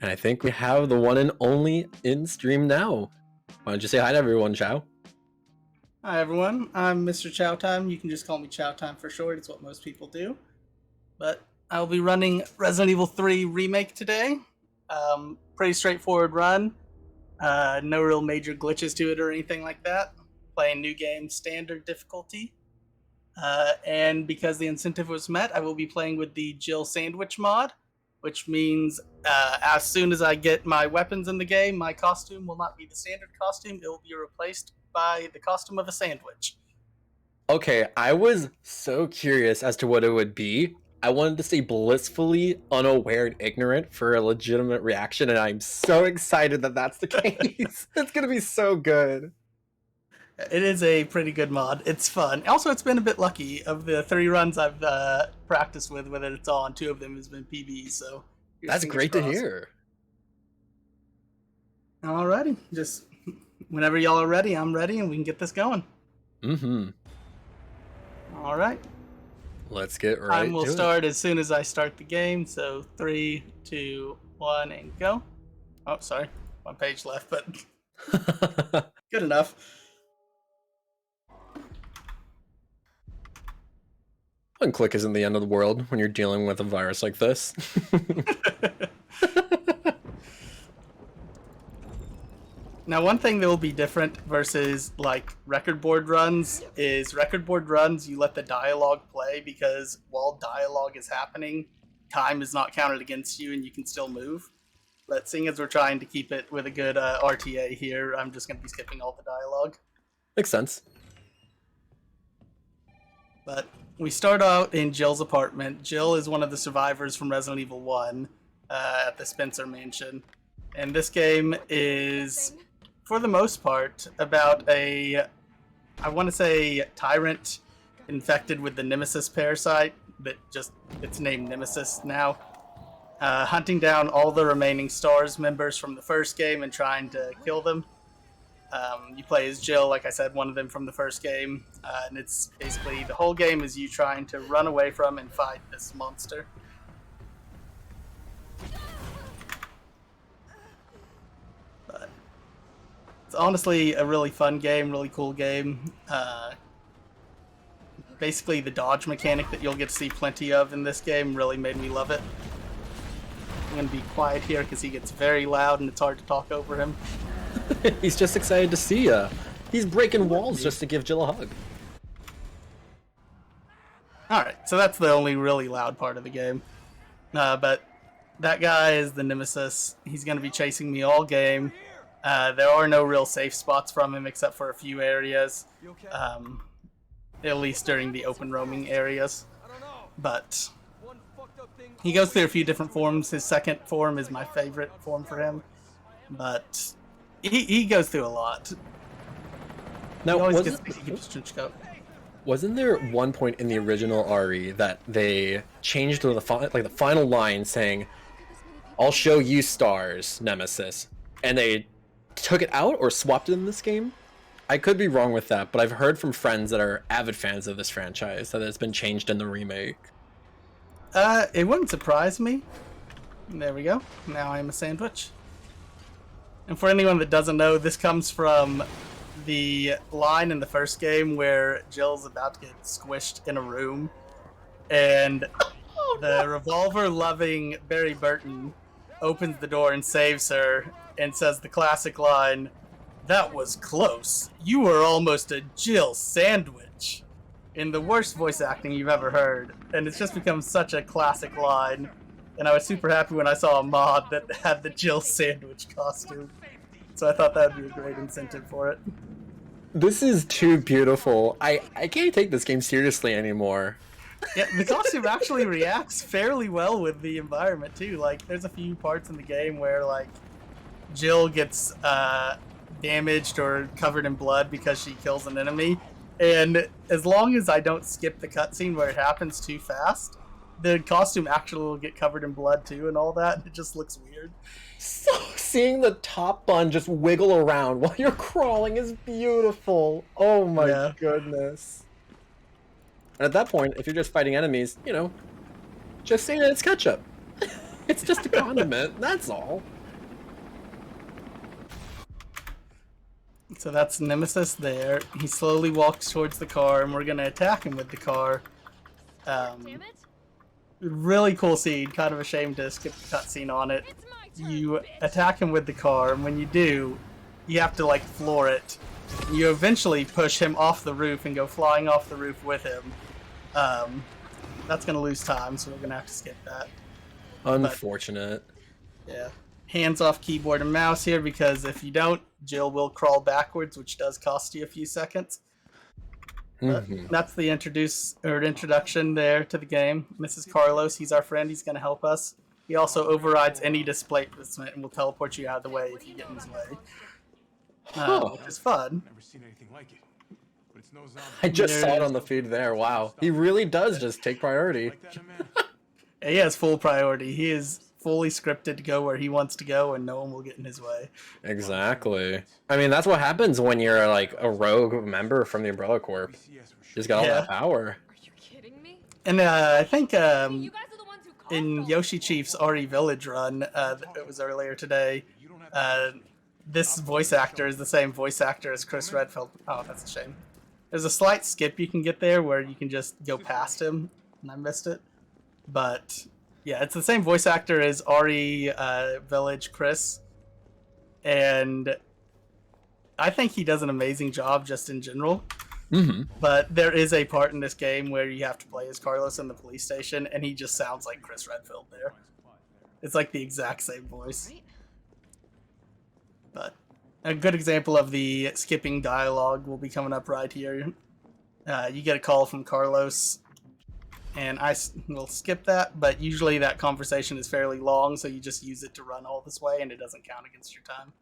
And I think we have the one and only in stream now. Why don't you say hi to everyone, Chow? Hi everyone, I'm MisterChowtime. You can just call me Chowtime for short, it's what most people do. But I'll be running Resident Evil 3 Remake today. Pretty straightforward run. No real major glitches to it or anything like that. Playing new game standard difficulty. And because the incentive was met, I will be playing with the Jill Sandwich mod, which means as soon as I get my weapons in the game, my costume will not be the standard costume, it will be replaced by the costume of a sandwich. Okay, I was so curious as to what it would be. I wanted to stay blissfully unaware and ignorant for a legitimate reaction, and I'm so excited that that's the case. It's gonna be so good. It is a pretty good mod. It's fun. Also, it's been a bit lucky. Of the 3 runs I've practiced with it, it's on. 2 of them has been PB, so that's great to hear. Alrighty, just whenever y'all are ready, I'm ready, and we can get this going. Mm-hmm. All right. Let's get right. Time will start as soon as I start the game. So 3, 2, 1, and go. Oh, sorry, 1 page left, but good enough. One click isn't the end of the world when you're dealing with a virus like this. Now, one thing that will be different versus like record board runs is record board runs, you let the dialogue play because while dialogue is happening, time is not counted against you and you can still move. But seeing as we're trying to keep it with a good RTA here, I'm just going to be skipping all the dialogue. Makes sense. But we start out in Jill's apartment. Jill is one of the survivors from Resident Evil 1 at the Spencer Mansion. And this game is, for the most part, about I want to say, tyrant infected with the Nemesis parasite, that just, it's named Nemesis now, hunting down all the remaining STARS members from the first game and trying to kill them. You play as Jill, like I said, one of them from the first game, and it's basically the whole game is you trying to run away from and fight this monster. But it's honestly a really fun game, really cool game. Basically, the dodge mechanic that you'll get to see plenty of in this game really made me love it. I'm going to be quiet here because he gets very loud and it's hard to talk over him. He's just excited to see ya. He's breaking walls just to give Jill a hug. Alright, so that's the only really loud part of the game. But that guy is the Nemesis. He's going to be chasing me all game. There are no real safe spots from him except for a few areas. At least during the open roaming areas. But he goes through a few different forms. His second form is my favorite form for him. But he goes through a lot. Now, wasn't there one point in the original RE that they changed to the final line saying, "I'll show you STARS, Nemesis," and they took it out or swapped it in this game? I could be wrong with that, but I've heard from friends that are avid fans of this franchise that it's been changed in the remake. It wouldn't surprise me. There we go. Now I am a sandwich. And for anyone that doesn't know, this comes from the line in the first game where Jill's about to get squished in a room, and the revolver-loving Barry Burton opens the door and saves her and says the classic line, "That was close. You were almost a Jill sandwich," in the worst voice acting you've ever heard. And it's just become such a classic line. And I was super happy when I saw a mod that had the Jill sandwich costume. So I thought that would be a great incentive for it. This is too beautiful. I can't take this game seriously anymore. Yeah, the costume actually reacts fairly well with the environment too. Like, there's a few parts in the game where, like, Jill gets damaged or covered in blood because she kills an enemy. And as long as I don't skip the cutscene where it happens too fast, the costume actually will get covered in blood too and all that. It just looks weird. So seeing the top bun just wiggle around while you're crawling is beautiful. Oh my goodness. And at that point, if you're just fighting enemies, you know, just say that it's ketchup. It's just a condiment, that's all. So that's Nemesis there. He slowly walks towards the car, and we're gonna attack him with the car. Damn it. Really cool scene. Kind of ashamed to skip the cutscene on it. It's my turn, You bitch. attack him with the car, and when you do, you have to like floor it. You eventually push him off the roof and go flying off the roof with him. That's gonna lose time, so we're gonna have to skip that. Unfortunate. Yeah. Hands off keyboard and mouse here, because if you don't, Jill will crawl backwards, which does cost you a few seconds. But that's the introduction there to the game. Mrs. Carlos, he's our friend. He's going to help us. He also overrides any display placement and will teleport you out of the way if you get in his way. Which is fun. Never seen anything like it. But it's no zombie. I just saw it on the feed there. Wow. He really does just take priority. Like that, man. He has full priority. He is fully scripted to go where he wants to go, and no one will get in his way. Exactly. I mean, that's what happens when you're like a rogue member from the Umbrella Corp. Just got all that power. Are you kidding me? And I think You guys are the ones who caused in all Yoshi Chief's RE Village run, it was earlier today, this voice actor is the same voice actor as Chris Redfield. Oh, that's a shame. There's a slight skip you can get there where you can just go past him, and I missed it. But yeah, it's the same voice actor as RE Village Chris, and I think he does an amazing job just in general. But there is a part in this game where you have to play as Carlos in the police station, and he just sounds like Chris Redfield there. It's like the exact same voice. Right? But a good example of the skipping dialogue will be coming up right here. You get a call from Carlos, and I will skip that, but usually that conversation is fairly long, so you just use it to run all this way, and it doesn't count against your time.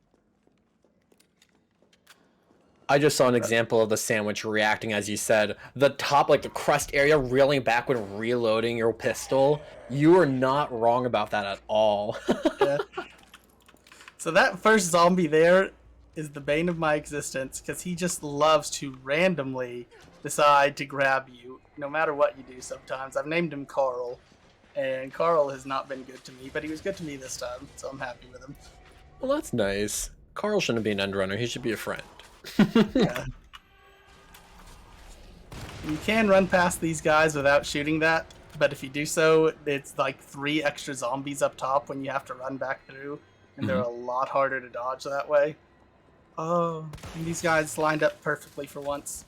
I just saw an example of the sandwich reacting as you said. The top, like the crust area, reeling back when reloading your pistol. You are not wrong about that at all. Yeah. So that first zombie there is the bane of my existence, because he just loves to randomly decide to grab you, no matter what you do sometimes. I've named him Carl, and Carl has not been good to me, but he was good to me this time, so I'm happy with him. Well, that's nice. Carl shouldn't be an end runner. He should be a friend. Yeah. You can run past these guys without shooting that, but if you do so, it's like 3 extra zombies up top when you have to run back through, and they're a lot harder to dodge that way. Oh, and these guys lined up perfectly for once.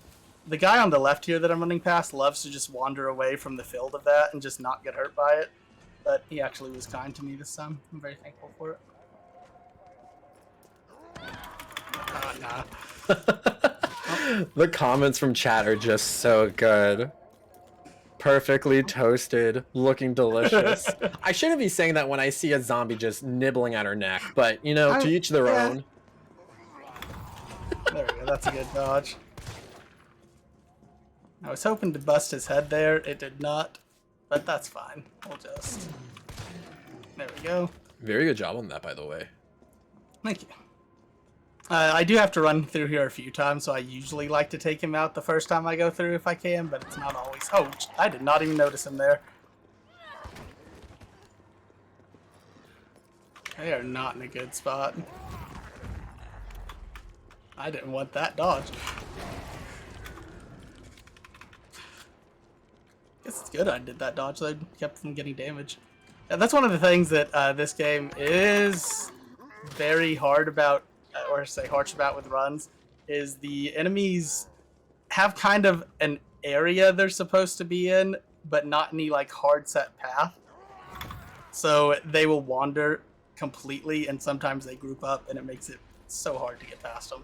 The guy on the left here that I'm running past loves to just wander away from the field of that and just not get hurt by it, but he actually was kind to me this time. I'm very thankful for it. Nah. The comments from chat are just so good. Perfectly toasted, looking delicious. I shouldn't be saying that when I see a zombie just nibbling at her neck, but you know, to each their own. There we go, that's a good dodge. I was hoping to bust his head there, it did not, but that's fine. We'll just... There we go. Very good job on that, by the way. Thank you. I do have to run through here a few times, so I usually like to take him out the first time I go through if I can, but it's not always. Oh, I did not even notice him there. They are not in a good spot. I didn't want that dodge. Guess it's good I did that dodge, though. Kept from getting damage. Yeah, that's one of the things that this game is very hard about, or say harsh about with runs, is the enemies have kind of an area they're supposed to be in, but not any like hard set path. So they will wander completely, and sometimes they group up, and it makes it so hard to get past them.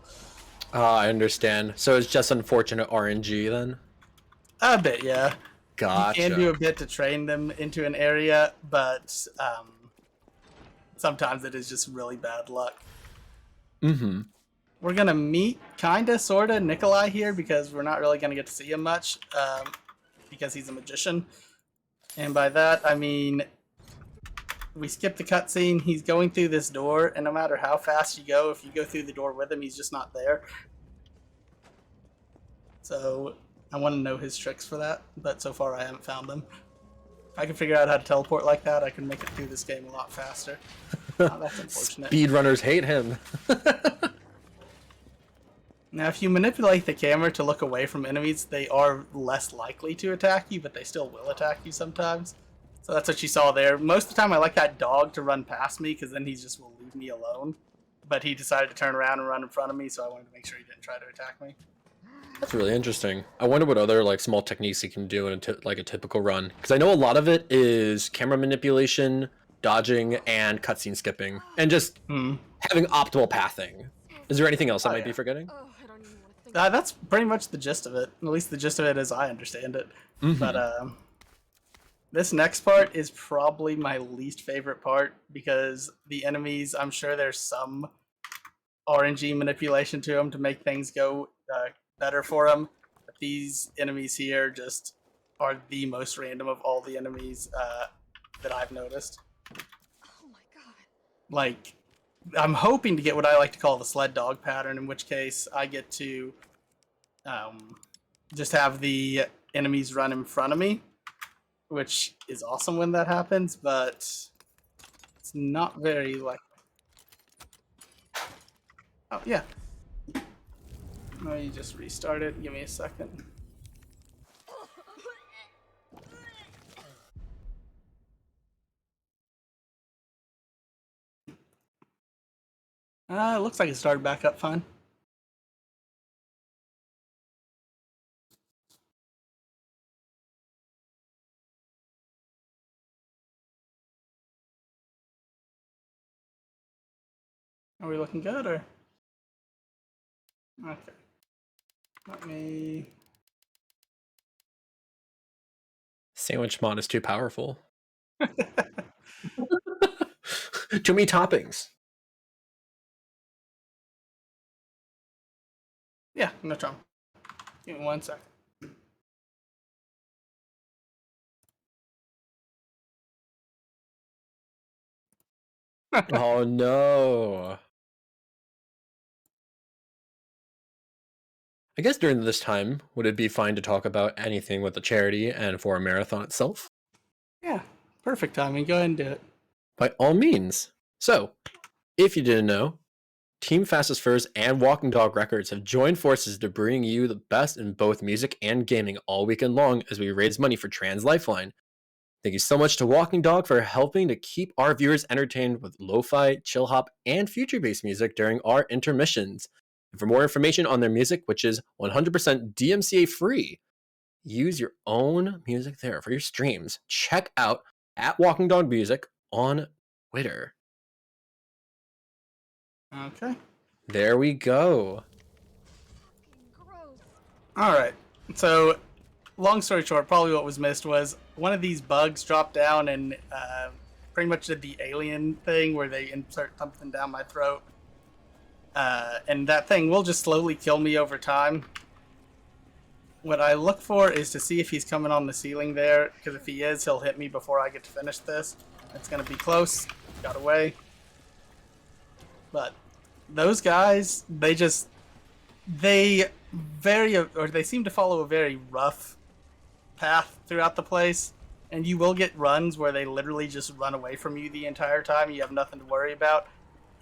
I understand. So it's just unfortunate RNG then? A bit, yeah. Gotcha. You can do a bit to train them into an area, but sometimes it is just really bad luck. We're gonna meet kinda sorta Nikolai here because we're not really gonna get to see him much because he's a magician, and by that I mean we skip the cutscene. He's going through this door, and no matter how fast you go, if you go through the door with him, he's just not there. So I want to know his tricks for that, but so far I haven't found them. If I can figure out how to teleport like that, I can make it through this game a lot faster. Oh, that's unfortunate. Speedrunners hate him. Now, if you manipulate the camera to look away from enemies, they are less likely to attack you, but they still will attack you sometimes. So that's what you saw there. Most of the time, I like that dog to run past me, because then he just will leave me alone. But he decided to turn around and run in front of me, so I wanted to make sure he didn't try to attack me. That's really interesting. I wonder what other like small techniques you can do in like a typical run, because I know a lot of it is camera manipulation, dodging, and cutscene skipping, and just having optimal pathing. Is there anything else I might be forgetting? Oh, I don't even want to think. That's pretty much the gist of it. At least the gist of it as I understand it. But this next part is probably my least favorite part, because the enemies, I'm sure there's some RNG manipulation to them to make things go better for them. But these enemies here just are the most random of all the enemies that I've noticed. Oh my god. Like, I'm hoping to get what I like to call the sled dog pattern, in which case I get to just have the enemies run in front of me, which is awesome when that happens, but it's not very likely. Oh, yeah. Let me just restart it. Give me a second. It looks like it started back up fine. Are we looking good, or? Okay. Let me... Sandwich mod is too powerful. Too many toppings. Yeah, no trouble. Give me 1 second. Oh no. I guess during this time, would it be fine to talk about anything with the charity and for a marathon itself? Yeah, perfect timing. Go ahead and do it. By all means. So, if you didn't know, Team Fastest Furs and Walking Dog Records have joined forces to bring you the best in both music and gaming all weekend long as we raise money for Trans Lifeline. Thank you so much to Walking Dog for helping to keep our viewers entertained with lo-fi, chill hop, and future-based music during our intermissions. And for more information on their music, which is 100% DMCA free, use your own music there for your streams. Check out at Walking Dog Music on Twitter. Okay. There we go. Gross. All right. So, long story short, probably what was missed was one of these bugs dropped down and pretty much did the alien thing where they insert something down my throat. And that thing will just slowly kill me over time. What I look for is to see if he's coming on the ceiling there, because if he is, he'll hit me before I get to finish this. It's going to be close. Got away. But those guys, they seem to follow a very rough path throughout the place, and you will get runs where they literally just run away from you the entire time. You have nothing to worry about.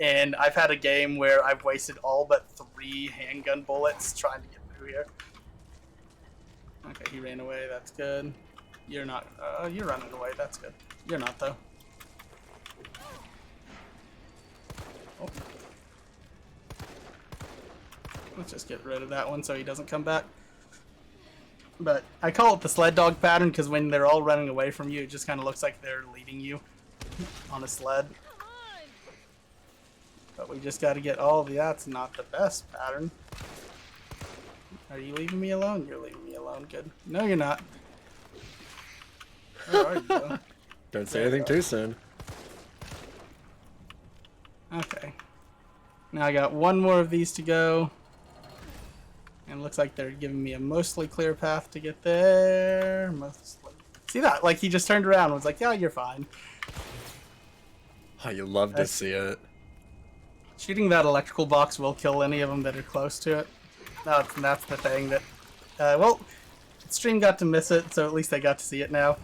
And I've had a game where I've wasted all but 3 handgun bullets trying to get through here. Okay, he ran away. That's good. You're not. You're running away. That's good. You're not, though. Oh. Let's just get rid of that one so he doesn't come back. But I call it the sled dog pattern because when they're all running away from you, it just kind of looks like they're leading you on a sled. Come on. But we just got to get all the... That's not the best pattern. Are you leaving me alone? You're leaving me alone. Good. No, you're not. Where are you, though? Don't say anything too soon. Okay. Now I got one more of these to go. And it looks like they're giving me a mostly clear path to get there. Mostly. See that? Like, he just turned around and was like, yeah, you're fine. Oh, you love to see it. Shooting that electrical box will kill any of them that are close to it. That's the thing that... well, stream got to miss it, so at least they got to see it now.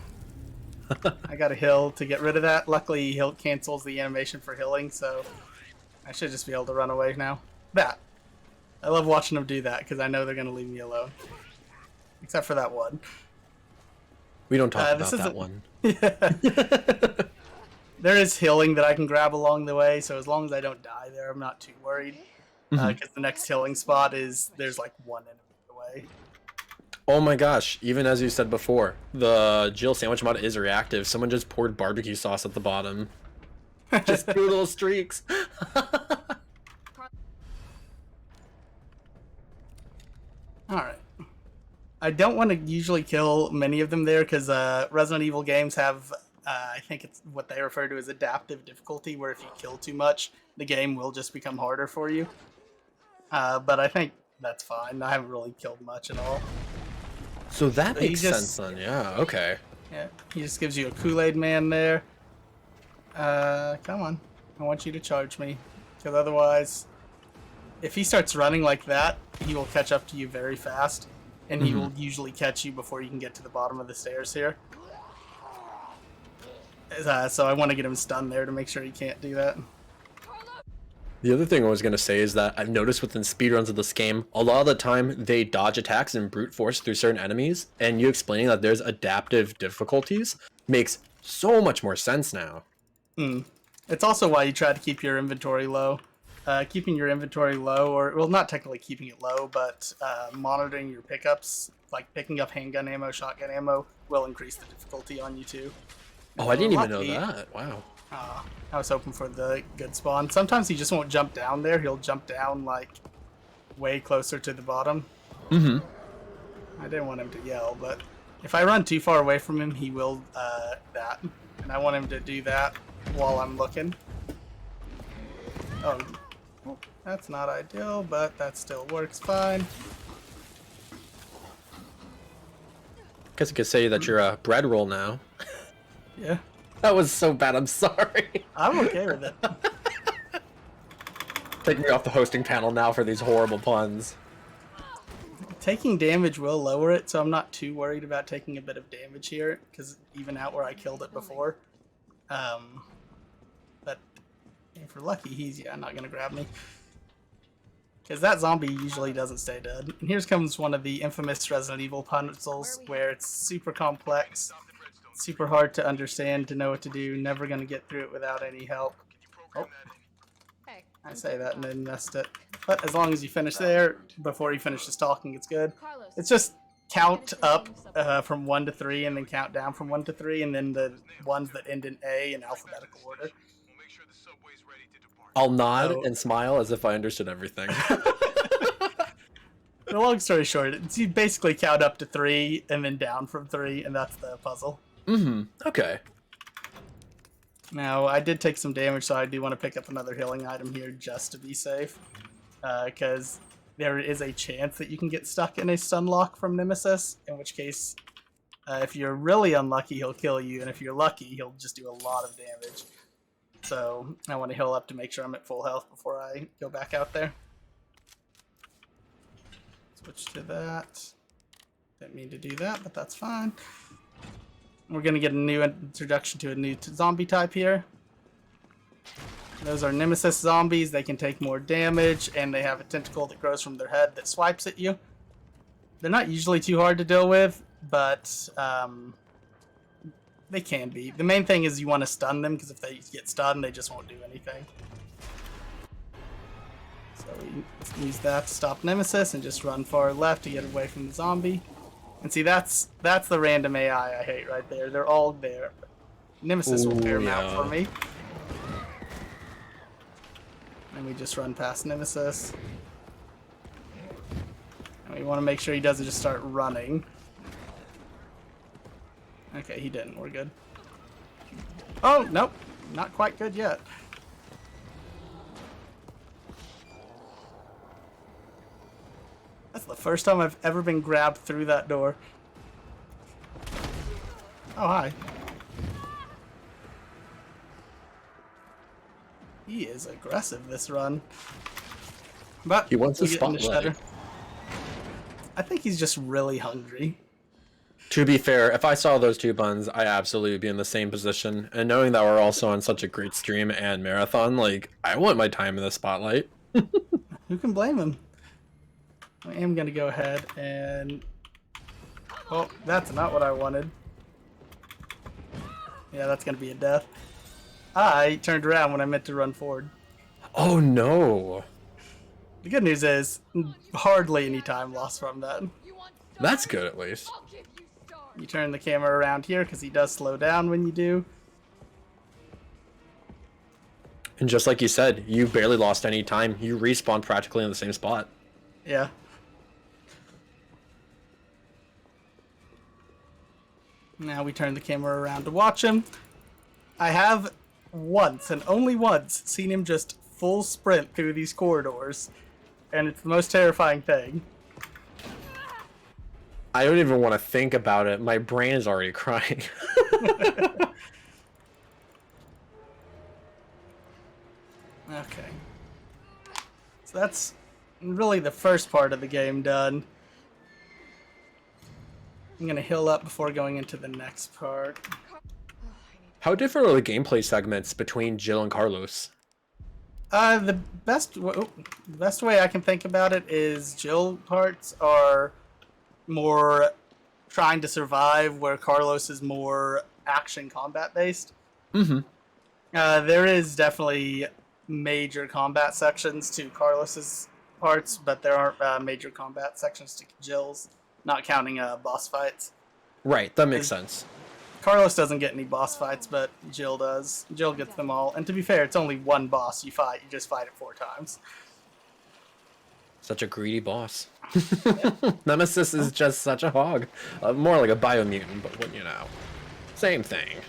I got a hill to get rid of that. Luckily, hill cancels the animation for hilling, so I should just be able to run away now. That. I love watching them do that because I know they're gonna leave me alone. Except for that one. We don't talk This about that isn't- one. Yeah. There is healing that I can grab along the way, so as long as I don't die there, I'm not too worried. Because the next healing spot is there's like one enemy away. Oh my gosh, even as you said before, the Jill sandwich mod is reactive. Someone just poured barbecue sauce at the bottom. Just two little streaks. Alright. I don't want to usually kill many of them there because Resident Evil games have, I think it's what they refer to as adaptive difficulty, where if you kill too much, the game will just become harder for you. But I think that's fine. I haven't really killed much at all. So that He makes just- sense then, yeah, okay. Yeah, he just gives you a Kool-Aid man there. Come on. I want you to charge me. Because otherwise, if he starts running like that, he will catch up to you very fast. And he will usually catch you before you can get to the bottom of the stairs here. So I want to get him stunned there to make sure he can't do that. The other thing I was going to say is that I've noticed within speedruns of this game, a lot of the time they dodge attacks and brute force through certain enemies, and you explaining that there's adaptive difficulties makes so much more sense now. It's also why you try to keep your inventory low. Keeping your inventory low, or, well, not technically keeping it low, but monitoring your pickups, like picking up handgun ammo, shotgun ammo, will increase the difficulty on you too. Oh, I didn't even know Lucky. that. Wow. I was hoping for the good spawn. Sometimes he just won't jump down there. He'll jump down, like, way closer to the bottom. I didn't want him to yell, but if I run too far away from him, he will that. And I want him to do that while I'm looking. Oh, well, that's not ideal, but that still works fine. Guess you could say that you're a bread roll now. Yeah, That was so bad, I'm sorry. I'm okay with it. Take me off the hosting panel now for these horrible puns. Taking damage will lower it, so I'm not too worried about taking a bit of damage here, because even out where I killed it before. But if we're lucky, he's not going to grab me. Because that zombie usually doesn't stay dead. And here comes one of the infamous Resident Evil puzzles, where it's super complex, super hard to understand, to know what to do, never going to get through it without any help. Oh, Hey, I say that and then messed it. But as long as you finish there, before you finish just talking, it's good. Carlos. It's just count up from 1 to 3 and then count down from 1 to 3, and then the ones that end in A in alphabetical order. We'll make sure the subway's ready to depart. I'll nod Oh. and smile as if I understood everything. The long story short, it's you basically count up to 3 and then down from 3, and that's the puzzle. Okay. Now, I did take some damage, so I do want to pick up another healing item here just to be safe. Because there is a chance that you can get stuck in a stun lock from Nemesis, in which case, if you're really unlucky, he'll kill you, and if you're lucky, he'll just do a lot of damage. So, I want to heal up to make sure I'm at full health before I go back out there. Switch to that. Didn't mean to do that, but that's fine. We're going to get a new introduction to a new zombie type here. Those are Nemesis zombies. They can take more damage, and they have a tentacle that grows from their head that swipes at you. They're not usually too hard to deal with, but they can be. The main thing is you want to stun them, because if they get stunned, they just won't do anything. So we use that to stop Nemesis and just run far left to get away from the zombie. And see, that's the random AI I hate right there. They're all there. Nemesis will clear them out for me. And we just run past Nemesis. And we want to make sure he doesn't just start running. Okay, he didn't. We're good. Oh, nope. Not quite good yet. That's the first time I've ever been grabbed through that door. Oh, hi. He is aggressive this run. But He wants we a get in the spotlight. shredder. I think he's just really hungry. To be fair, if I saw those two buns, I absolutely would be in the same position. And knowing that we're also on such a great stream and marathon, like, I want my time in the spotlight. Who can blame him? I am going to go ahead and... Oh, that's not what I wanted. Yeah, that's going to be a death. I turned around when I meant to run forward. Oh no. The good news is, hardly any time lost from that. You want stars? That's good at least. I'll give you stars. You turn the camera around here because he does slow down when you do. And just like you said, you barely lost any time. You respawned practically in the same spot. Yeah. Now we turn the camera around to watch him. I have once, and only once, seen him just full sprint through these corridors. And it's the most terrifying thing. I don't even want to think about it. My brain is already crying. Okay. So that's really the first part of the game done. I'm gonna heal up before going into the next part. How different are the gameplay segments between Jill and Carlos? The best way I can think about it is Jill parts are more trying to survive, where Carlos is more action combat based. Mm-hmm. There is definitely major combat sections to Carlos's parts, but there aren't major combat sections to Jill's, not counting boss fights. Right, that makes sense. Carlos doesn't get any boss fights, but Jill does. Jill gets them all. And to be fair, it's only one boss you fight. You just fight it 4 times. Such a greedy boss. Nemesis is just such a hog. More like a biomutant, but you know, same thing.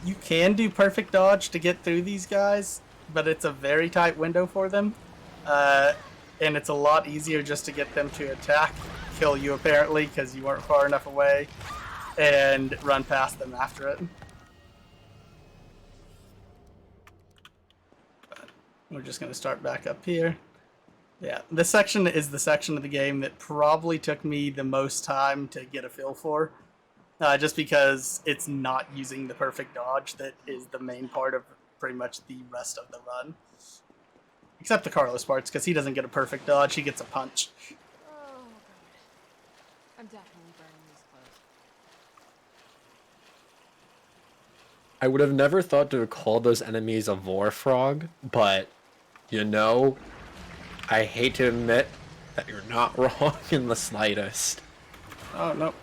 You can do perfect dodge to get through these guys, but it's a very tight window for them. And it's a lot easier just to get them to attack, kill you apparently, because you weren't far enough away, and run past them after it. But we're just going to start back up here. Yeah, this section is the section of the game that probably took me the most time to get a feel for. Just because it's not using the perfect dodge that is the main part of pretty much the rest of the run. Except the Carlos parts, because he doesn't get a perfect dodge, he gets a punch. Oh god. I'm definitely burning these clothes. I would have never thought to call those enemies a vor frog, but you know, I hate to admit that you're not wrong in the slightest. Oh, no.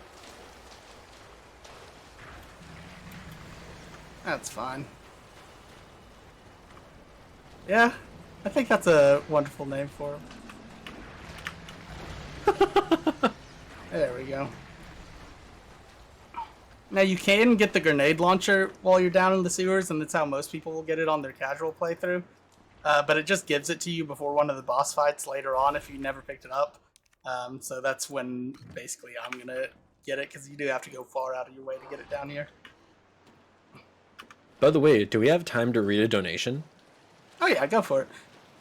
That's fine. Yeah, I think that's a wonderful name for him. There we go. Now you can get the grenade launcher while you're down in the sewers, and that's how most people will get it on their casual playthrough. But it just gives it to you before one of the boss fights later on if you never picked it up. So that's when basically I'm going to get it, because you do have to go far out of your way to get it down here. By the way, do we have time to read a donation? Oh yeah, go for it.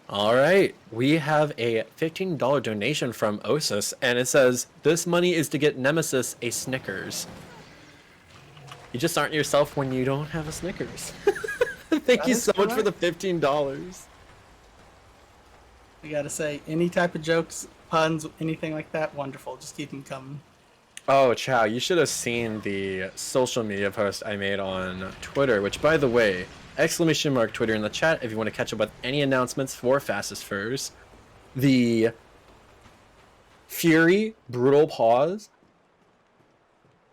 All right, we have a $15 donation from Osis, and it says, this money is to get Nemesis a Snickers. You just aren't yourself when you don't have a Snickers. Thank you so much for the $15. I gotta say, any type of jokes, puns, anything like that, wonderful. Just keep them coming. Oh, Chow, you should have seen the social media post I made on Twitter, which, by the way, !Twitter in the chat if you want to catch up with any announcements for Fastest Furs. The Fury Brutal Pause,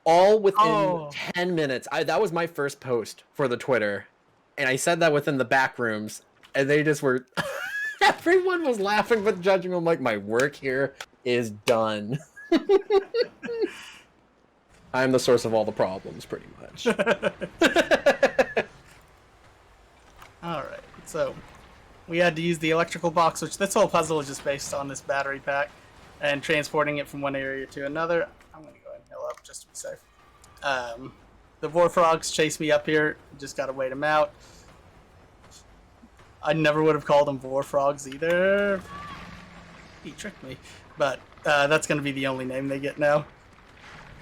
all within 10 minutes. That was my first post for the Twitter, and I said that within the back rooms, and they just were... Everyone was laughing but judging. I'm like, my work here is done. I'm the source of all the problems, pretty much. Alright, so we had to use the electrical box, which this whole puzzle is just based on this battery pack and transporting it from one area to another. I'm going to go ahead and heal up just to be safe. The Vor Frogs chase me up here, just got to wait them out. I never would have called them Vor Frogs either. He tricked me. But that's going to be the only name they get now.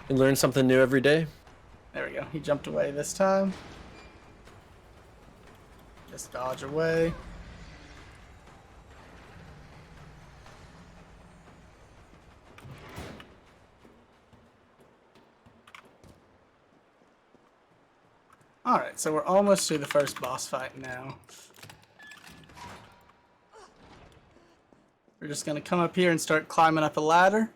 You learn something new every day. There we go. He jumped away this time. Just dodge away. so we're almost through the first boss fight now. We're just going to come up here and start climbing up a ladder.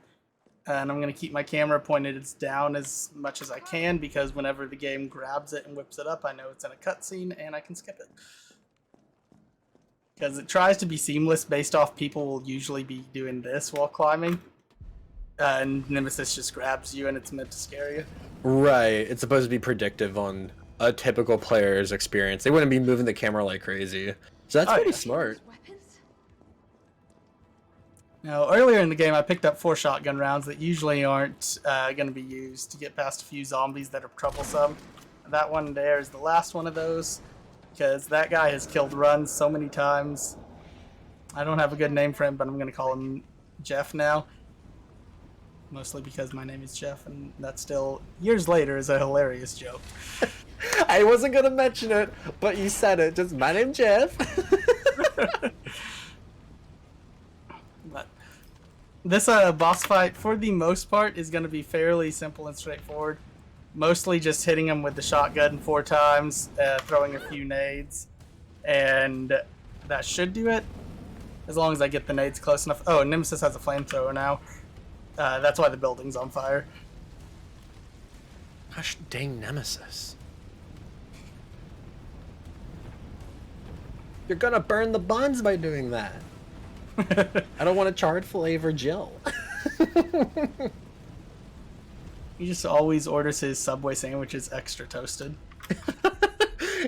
And I'm going to keep my camera pointed down as much as I can, because whenever the game grabs it and whips it up, I know it's in a cutscene and I can skip it. Because it tries to be seamless based off people will usually be doing this while climbing. And Nemesis just grabs you and it's meant to scare you. Right. It's supposed to be predictive on a typical player's experience. They wouldn't be moving the camera like crazy. So that's pretty smart. Now, earlier in the game, I picked up 4 shotgun rounds that usually aren't going to be used to get past a few zombies that are troublesome. That one there is the last one of those, because that guy has killed runs so many times. I don't have a good name for him, but I'm going to call him Jeff now. Mostly because my name is Jeff, and that still, years later, is a hilarious joke. I wasn't going to mention it, but you said it. Just, my name's Jeff. But this boss fight, for the most part, is going to be fairly simple and straightforward. Mostly just hitting him with the shotgun 4 times, throwing a few nades, and that should do it. As long as I get the nades close enough. Oh, Nemesis has a flamethrower now. That's why the building's on fire. Gosh dang Nemesis. You're gonna burn the buns by doing that. I don't want a charred flavor Jill. He just always orders his Subway sandwiches extra toasted.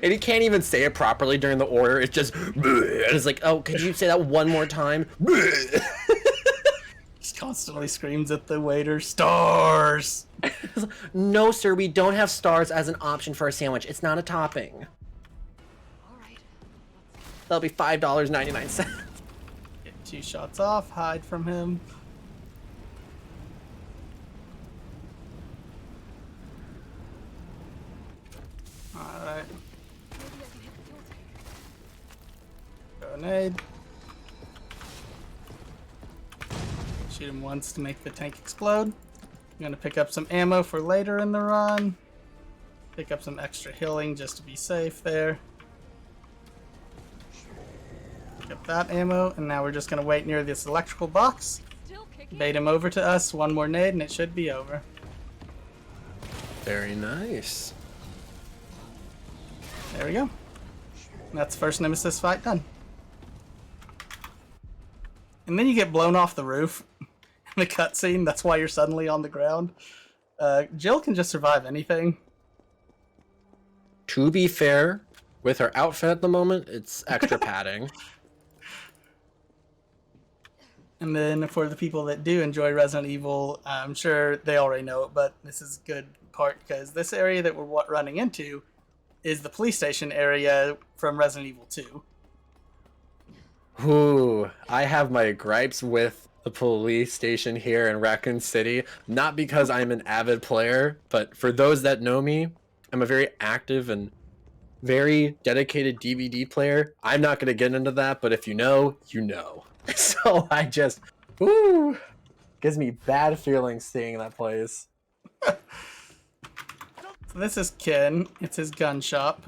And he can't even say it properly during the order. It's just, and it's like, oh, could you say that one more time? Just constantly screams at the waiter, "Stars!" No, sir, we don't have stars as an option for a sandwich. It's not a topping. All right. That'll be $5.99. Get 2 shots off, hide from him. Alright. Grenade. Shoot him once to make the tank explode. I'm gonna pick up some ammo for later in the run. Pick up some extra healing just to be safe there. Pick up that ammo, and now we're just gonna wait near this electrical box. Still kicking. Bait him over to us, 1 more nade, and it should be over. Very nice. There we go. That's first Nemesis fight done. And then you get blown off the roof in the cutscene. That's why you're suddenly on the ground. Jill can just survive anything. To be fair, with her outfit at the moment, it's extra padding. And then for the people that do enjoy Resident Evil, I'm sure they already know it, but this is a good part because this area that we're running into is the police station area from Resident Evil 2. Ooh, I have my gripes with the police station here in Raccoon City, not because I'm an avid player, but for those that know me, I'm a very active and very dedicated DVD player. I'm not going to get into that, but if you know, you know. So I just, ooh, gives me bad feelings seeing that place. So this is Ken. It's his gun shop.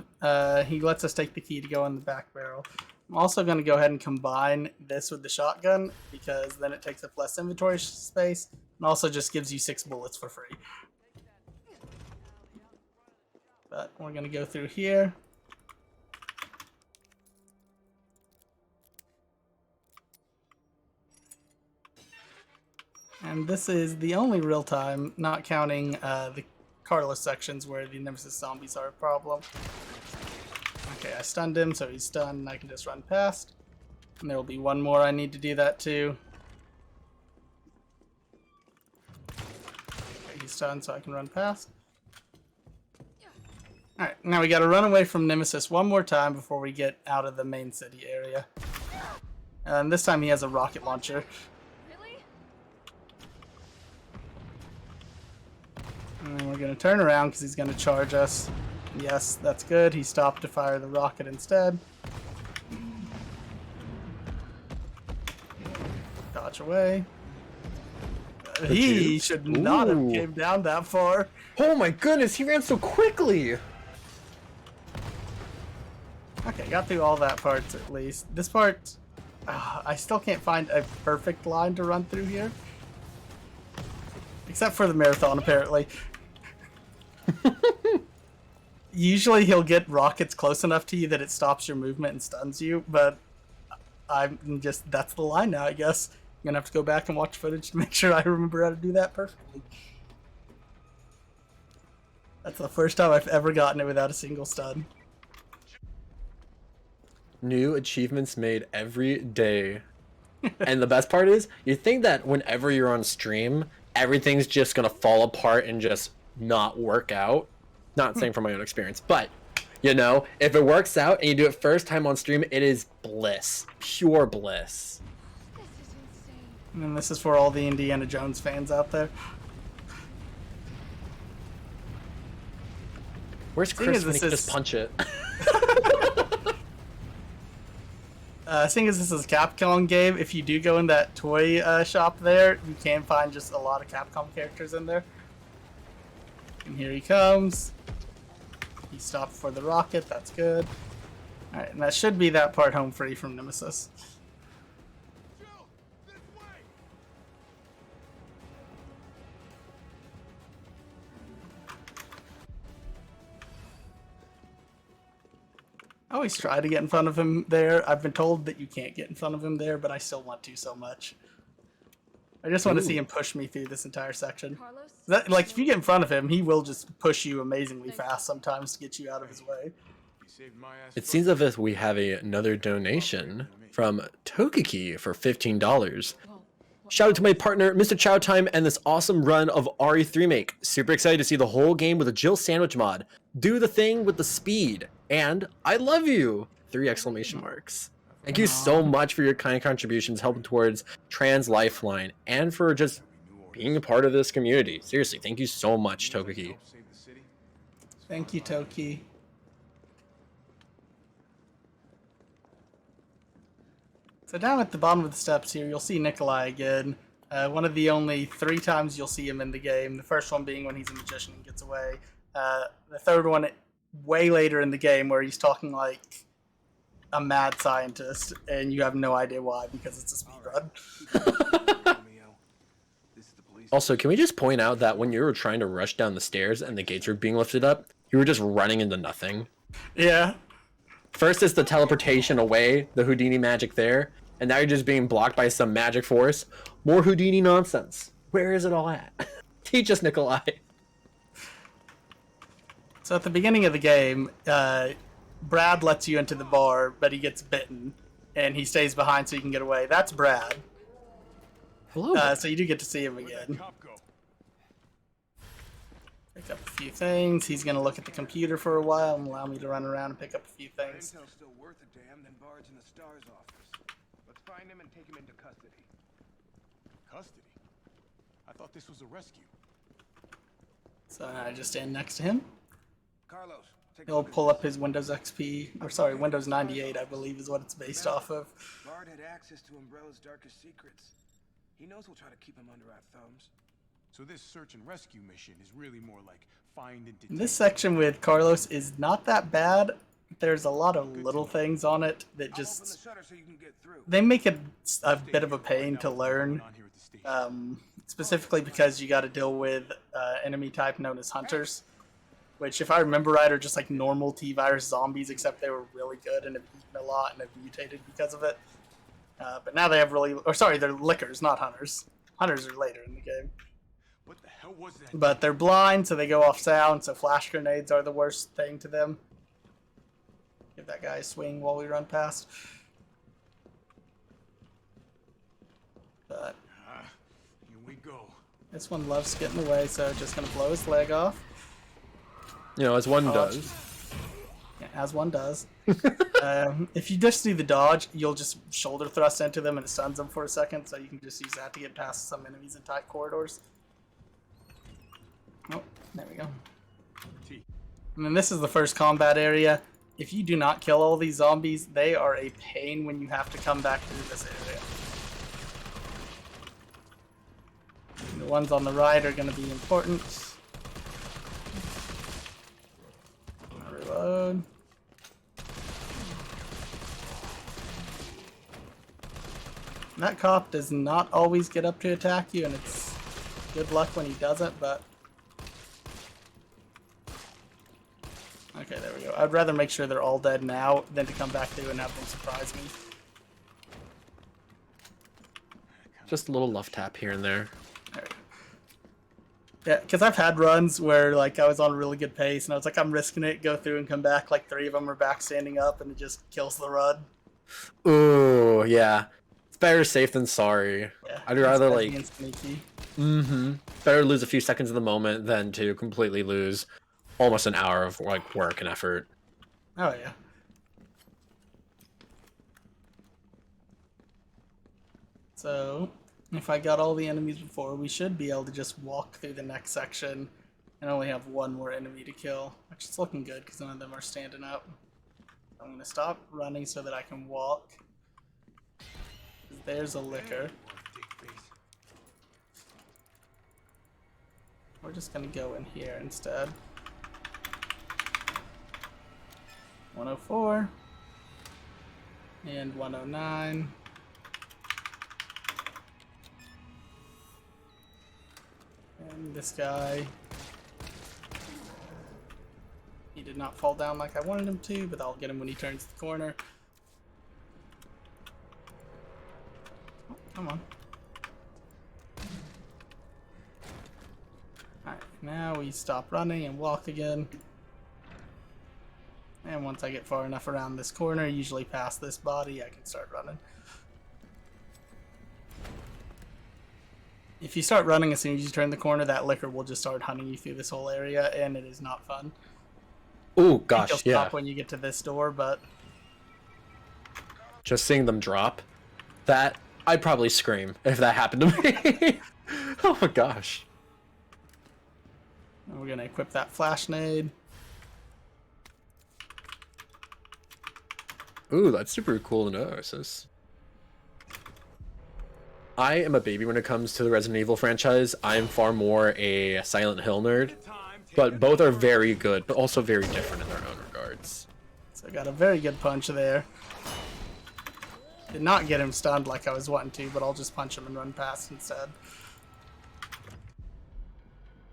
He lets us take the key to go in the back barrel. I'm also going to go ahead and combine this with the shotgun because then it takes up less inventory space and also just gives you 6 bullets for free. But we're going to go through here. And this is the only real time, not counting the Carlos sections where the Nemesis zombies are a problem. Okay, I stunned him, so he's stunned, and I can just run past. And there will be 1 more I need to do that to. Okay, he's stunned, so I can run past. Alright, now we gotta run away from Nemesis 1 more time before we get out of the main city area. And this time he has a rocket launcher. Really? And then we're gonna turn around because he's gonna charge us. Yes, that's good. He stopped to fire the rocket instead. Dodge away. He should not have Ooh. came down that far. Oh my goodness, he ran so quickly! Okay, got through all that parts at least. This part, I still can't find a perfect line to run through here. Except for the marathon, apparently. Usually he'll get rockets close enough to you that it stops your movement and stuns you, but that's the line now, I guess. I'm gonna have to go back and watch footage to make sure I remember how to do that perfectly. That's the first time I've ever gotten it without a single stun. New achievements made every day. And the best part is, you think that whenever you're on stream, everything's just gonna fall apart and just not work out. Not saying from my own experience, but you know, if it works out and you do it first time on stream, it is bliss, pure bliss. This is insane. And this is for all the Indiana Jones fans out there. Where's Seeing Chris as when he this can is- just punch it? Seeing as this is a Capcom game, if you do go in that toy shop there, you can find just a lot of Capcom characters in there. And here he comes. He stopped for the rocket, that's good. Alright, and that should be that part home free from Nemesis. Jill, this way! I always try to get in front of him there. I've been told that you can't get in front of him there, but I still want to so much. I just want to see him push me through this entire section. Carlos? Like, if you get in front of him, he will just push you amazingly fast sometimes to get you out of his way. You saved my ass. It seems as if we have another donation from Tokiki for $15. Shout out to my partner, MisterChowtime, and this awesome run of RE3 Make. Super excited to see the whole game with a Jill sandwich mod. Do the thing with the speed. And I love you! 3 exclamation marks. Thank you so much for your kind contributions helping towards Trans Lifeline and for just being a part of this community. Seriously, thank you so much, Tokiki. Save the city. Thank you, Toki. So down at the bottom of the steps here, you'll see Nikolai again. One of the only 3 times you'll see him in the game. The first one being when he's a magician and gets away. The third one way later in the game where he's talking like a mad scientist and you have no idea why because it's a speedrun. Romeo, this is the police. Also, can we just point out that when you were trying to rush down the stairs and the gates were being lifted up, you were just running into nothing? Yeah. First it's the teleportation away, the Houdini magic there, and now you're just being blocked by some magic force. More Houdini nonsense. Where is it all at? Teach us, Nikolai. So at the beginning of the game, Brad lets you into the bar, but he gets bitten, and he stays behind so you can get away. That's Brad. Hello. So you do get to see him Where'd again. that cop go? Pick up a few things. He's going to look at the computer for a while and allow me to run around and pick up a few things. Intel's still worth a damn, then Bard's in the STARS office. Let's find him and take him into custody. Custody? I thought this was a rescue. So I just stand next to him. Carlos, take a He'll look at pull this. up his Windows XP, or sorry, Windows 98, I believe is what it's based off of. Bard had access to Umbrella's darkest secrets. He knows we'll try to keep him under our thumbs. So this search and rescue mission is really more like find and detain. This section with Carlos is not that bad. There's a lot of little things on it that I'll open the just, shutter so you can get through. they make it a bit of a pain to learn. Specifically because you got to deal with enemy type known as hunters, which if I remember right are just like normal T-virus zombies, except they were really good and have eaten a lot and have mutated because of it. But now they have they're lickers, not hunters. Hunters are later in the game. What the hell was that? But they're blind, so they go off sound, so flash grenades are the worst thing to them. Give that guy a swing while we run past. But Here we go. this one loves getting away, so just gonna blow his leg off. You know, as one Dodge. does. Yeah, as one does. If you just do the dodge, you'll just shoulder thrust into them and it stuns them for a second, so you can just use that to get past some enemies in tight corridors. Oh, there we go. T. And then this is the first combat area. If you do not kill all these zombies, they are a pain when you have to come back through this area. The ones on the right are going to be important. Reload. That cop does not always get up to attack you, and it's good luck when he doesn't, but... Okay, there we go. I'd rather make sure they're all dead now than to come back through and have them surprise me. Just a little love tap here and there. There we go. Yeah, because I've had runs where like I was on a really good pace and I was like, I'm risking it, go through and come back, like 3 of them are back standing up and it just kills the run. Ooh, yeah. It's better safe than sorry. Yeah, I'd rather it's like... being sneaky. Better lose a few seconds of the moment than to completely lose almost an hour of like work and effort. Oh yeah. So, if I got all the enemies before, we should be able to just walk through the next section and only have one more enemy to kill, which is looking good because none of them are standing up. I'm going to stop running so that I can walk. There's a liquor. We're just going to go in here instead. 104 and 109. And this guy, he did not fall down like I wanted him to, but I'll get him when he turns the corner. Oh, come on. Alright, now we stop running and walk again. And once I get far enough around this corner, usually past this body, I can start running. If you start running as soon as you turn the corner, that liquor will just start hunting you through this whole area, and it is not fun. Oh He'll gosh, yeah. stop when you get to this door, but Just seeing them drop, that I'd probably scream if that happened to me. Oh my gosh. we're gonna equip that flash nade. Ooh, that's super cool analysis. I am a baby when it comes to the Resident Evil franchise. I am far more a Silent Hill nerd, but both are very good, but also very different in their own regards. So I got a very good punch there. Did not get him stunned like I was wanting to, but I'll just punch him and run past instead.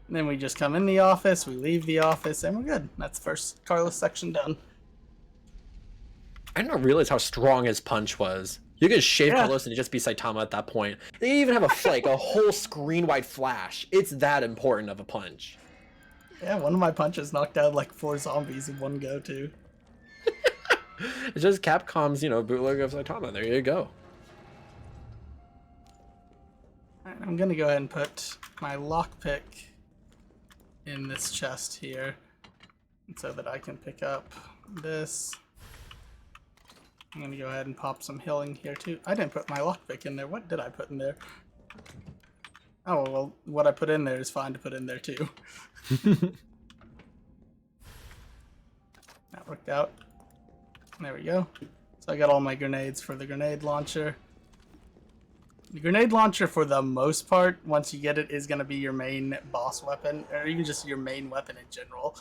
And then we just come in the office, we leave the office, and we're good. That's the first Carlos section done. I didn't realize how strong his punch was. You could shave Yeah. Carlos and just be Saitama at that point. They even have a like a whole screen-wide flash. It's that important of a punch. Yeah, one of my punches knocked out like 4 zombies in one go too. It's just Capcom's, bootleg of Saitama. There you go. Alright, I'm gonna go ahead and put my lockpick in this chest here, so that I can pick up this. I'm gonna go ahead and pop some healing here too. I didn't put my lockpick in there. What did I put in there? Oh, well, what I put in there is fine to put in there too. That worked out. There we go. So I got all my grenades for the grenade launcher. The grenade launcher, for the most part, once you get it, is going to be your main boss weapon, or even just your main weapon in general.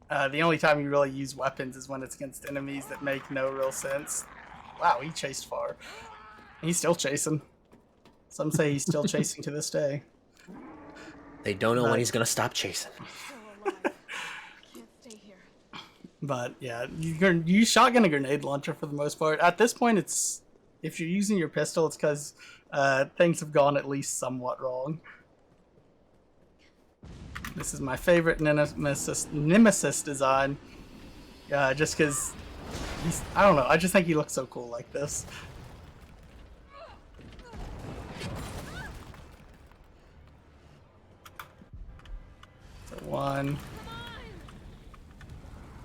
The only time you really use weapons is when it's against enemies that make no real sense. Wow, he chased far. He's still chasing. Some say he's still chasing to this day. They don't know when he's gonna stop chasing. Still alive. Can't stay here. But yeah, you shotgun a grenade launcher for the most part. At this point, it's if you're using your pistol, it's because things have gone at least somewhat wrong. This is my favorite Nemesis design. Just because I don't know, I just think he looks so cool like this. So 1,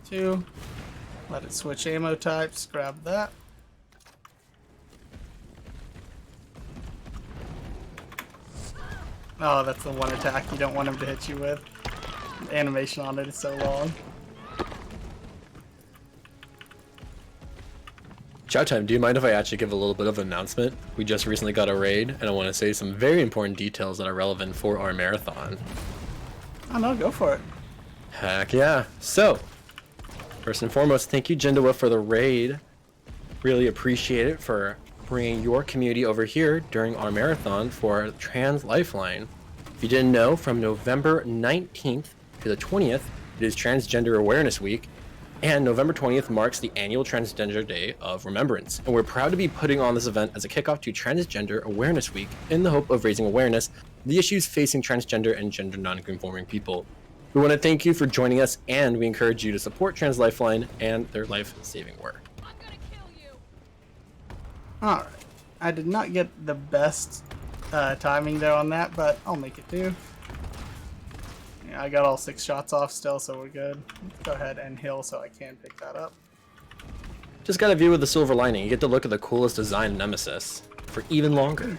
2, let it switch ammo types, grab that. Oh, that's the one attack you don't want him to hit you with. The animation on it is so long. Chowtime, do you mind if I actually give a little bit of an announcement? We just recently got a raid, and I want to say some very important details that are relevant for our marathon. Oh no, go for it. Heck yeah. So, first and foremost, thank you, Jindawa, for the raid. Really appreciate it for bringing your community over here during our marathon for Trans Lifeline. If you didn't know, from November 19th to the 20th, it is Transgender Awareness Week, and November 20th marks the annual Transgender Day of Remembrance. And we're proud to be putting on this event as a kickoff to Transgender Awareness Week in the hope of raising awareness of the issues facing transgender and gender non-conforming people. We want to thank you for joining us, and we encourage you to support Trans Lifeline and their life-saving work. I'm gonna kill you. Alright. I did not get the best timing there on that, but I'll make it do. Yeah, I got all 6 shots off still, so we're good. Let's go ahead and heal so I can pick that up. Just got a view with the silver lining. You get to look at the coolest design Nemesis for even longer.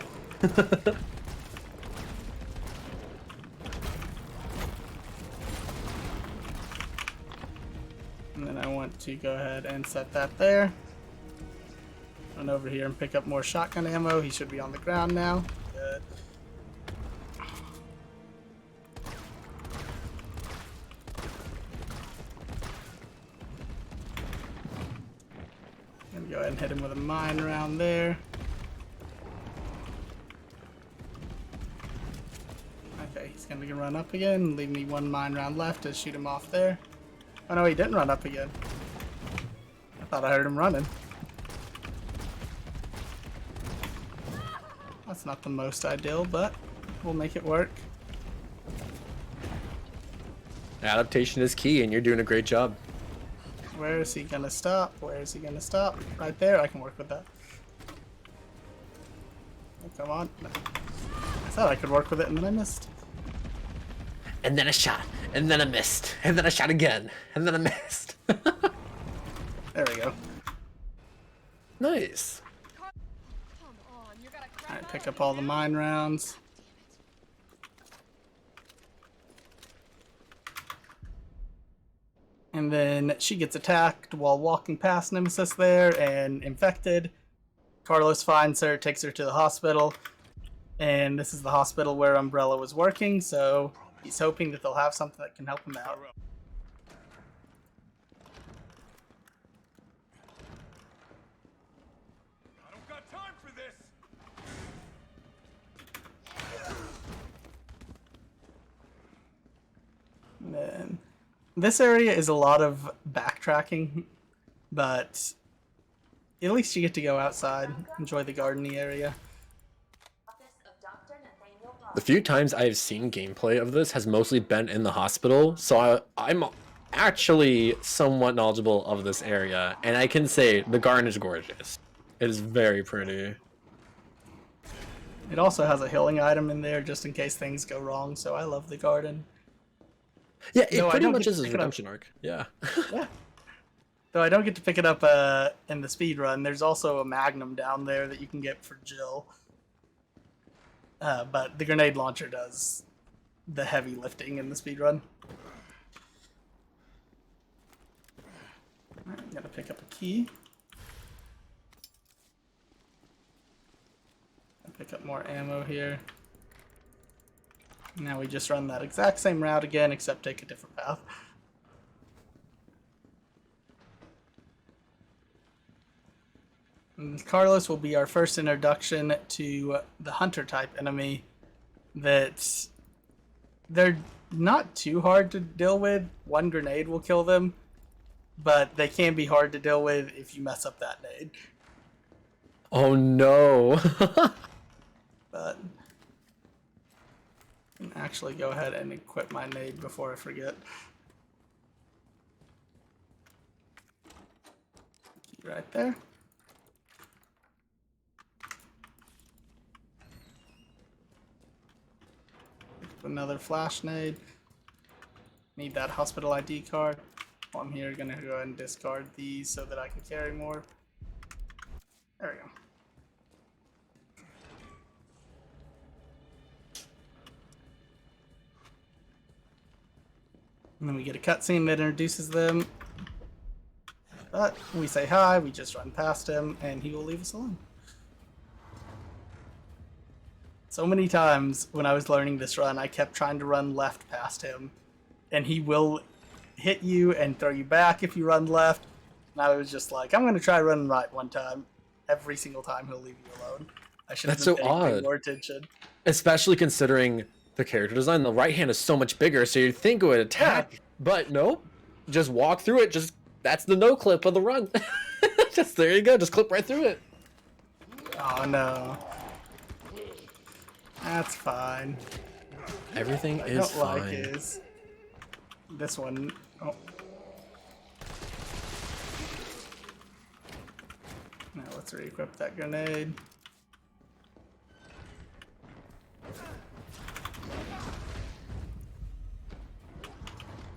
And then I want to go ahead and set that there. Run over here and pick up more shotgun ammo. He should be on the ground now. Good. Gonna go ahead and hit him with a mine around there. Okay, he's gonna run up again. Leave me 1 mine round left to shoot him off there. Oh no, he didn't run up again. I thought I heard him running. That's not the most ideal, but we'll make it work. Adaptation is key, and you're doing a great job. Where is he gonna stop? Where is he gonna stop? Right there, I can work with that. Oh, come on. I thought I could work with it and then I missed. And then I shot, and then I missed, and then I shot again, and then I missed. There we go. Nice. Come on, you're gonna cry. Alright, pick up all the mine rounds. And then she gets attacked while walking past Nemesis there and infected. Carlos finds her, takes her to the hospital. And this is the hospital where Umbrella was working, so he's hoping that they'll have something that can help him out. I don't got time for this. And then this area is a lot of backtracking, but at least you get to go outside, enjoy the gardeny area. The few times I've seen gameplay of this has mostly been in the hospital, so I'm actually somewhat knowledgeable of this area, and I can say the garden is gorgeous. It is very pretty. It also has a healing item in there just in case things go wrong, so I love the garden. Yeah, it No, I pretty don't much get is to his pick it up. redemption arc. Yeah. Yeah. Though I don't get to pick it up in the speed run, there's also a Magnum down there that you can get for Jill. But the grenade launcher does the heavy lifting in the speed run. Alright, gotta pick up a key. Pick up more ammo here. Now we just run that exact same route again, except take a different path. And Carlos will be our first introduction to the hunter type enemy that they're not too hard to deal with. 1 grenade will kill them, but they can be hard to deal with if you mess up that nade. Oh no. But I can actually go ahead and equip my nade before I forget. Right there. Another flash nade. Need that hospital ID card. While I'm here, gonna go ahead and discard these so that I can carry more. There we go. And then we get a cutscene that introduces them. But we say hi, we just run past him, and he will leave us alone. So many times when I was learning this run, I kept trying to run left past him, and he will hit you and throw you back if you run left. And I was just like, I'm going to try running right one time. every single time he'll leave you alone. I should have That's been so paying odd. more attention. Especially considering the character design. The right hand is so much bigger, so you'd think it would attack, but nope. Just walk through it. Just that's the no clip of the run. Just there you go. Just clip right through it. Oh no. That's fine. Everything I is don't like fine. is this one. Oh. Now let's re-equip that grenade.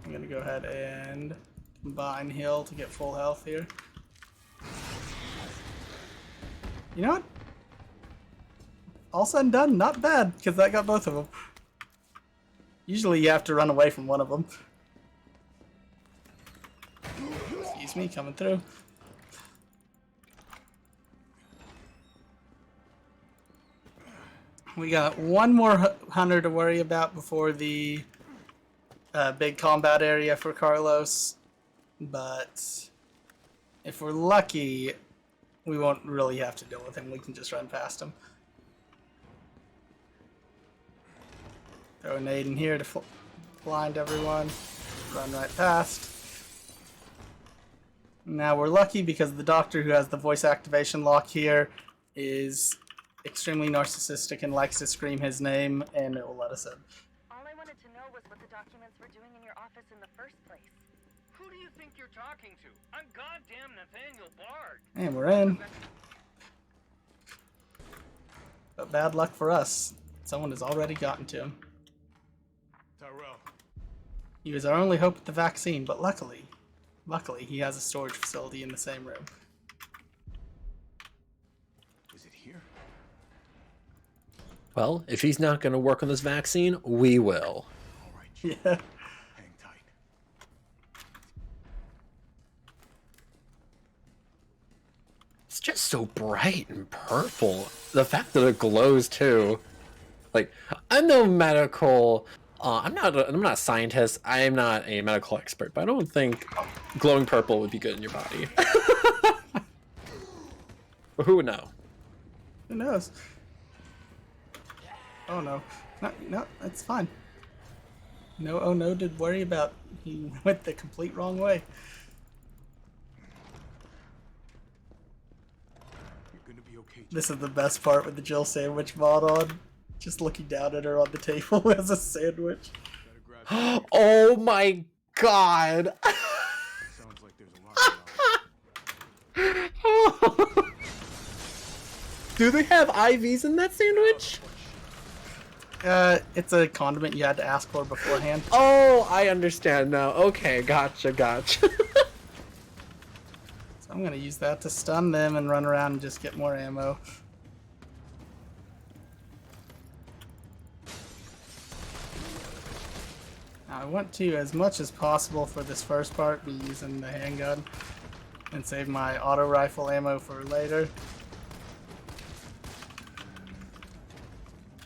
I'm gonna go ahead and combine heal to get full health here. You know what? All said and done, not bad, because that got both of them. Usually you have to run away from one of them. Excuse me, coming through. We got one more hunter to worry about before the big combat area for Carlos, but if we're lucky, we won't really have to deal with him. We can just run past him. Throw a nade in here to blind everyone. Run right past. Now we're lucky because the doctor who has the voice activation lock here is extremely narcissistic and likes to scream his name, and it will let us in. All I wanted to know was what the documents were doing in your office in the first place. Who do you think you're talking to? I'm goddamn Nathaniel Bard. And we're in. But bad luck for us. Someone has already gotten to him. Tyrell. He was our only hope at the vaccine, but luckily he has a storage facility in the same room. Is it here? Well, if he's not going to work on this vaccine, we will. All right, Joe. Yeah. Hang tight. It's just so bright and purple. The fact that it glows too. Like, I'm no medical. I'm not a scientist. I am not a medical expert, but I don't think glowing purple would be good in your body. But who would know? Who knows? Oh no. No, it's fine. No, oh no, did worry about. He went the complete wrong way. You're gonna be okay, Joe. This is the best part with the Jill sandwich mod on. Just looking down at her on the table as a sandwich. Gotta grab Oh my god! Sounds like there's a lot going on. Do they have IVs in that sandwich? It's a condiment you had to ask for beforehand. Oh, I understand now. Okay, gotcha. So I'm gonna use that to stun them and run around and just get more ammo. Now I want to, as much as possible for this first part, be using the handgun and save my auto rifle ammo for later.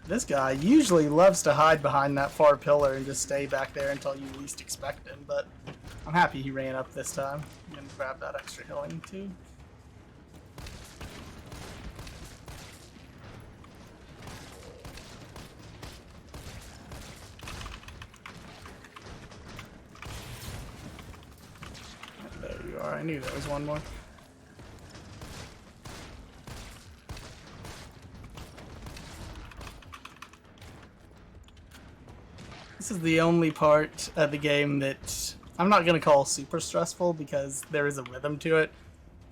This guy usually loves to hide behind that far pillar and just stay back there until you least expect him, but I'm happy he ran up this time. I'm gonna grab that extra healing too. There you are, I knew there was one more. This is the only part of the game that I'm not going to call super stressful because there is a rhythm to it,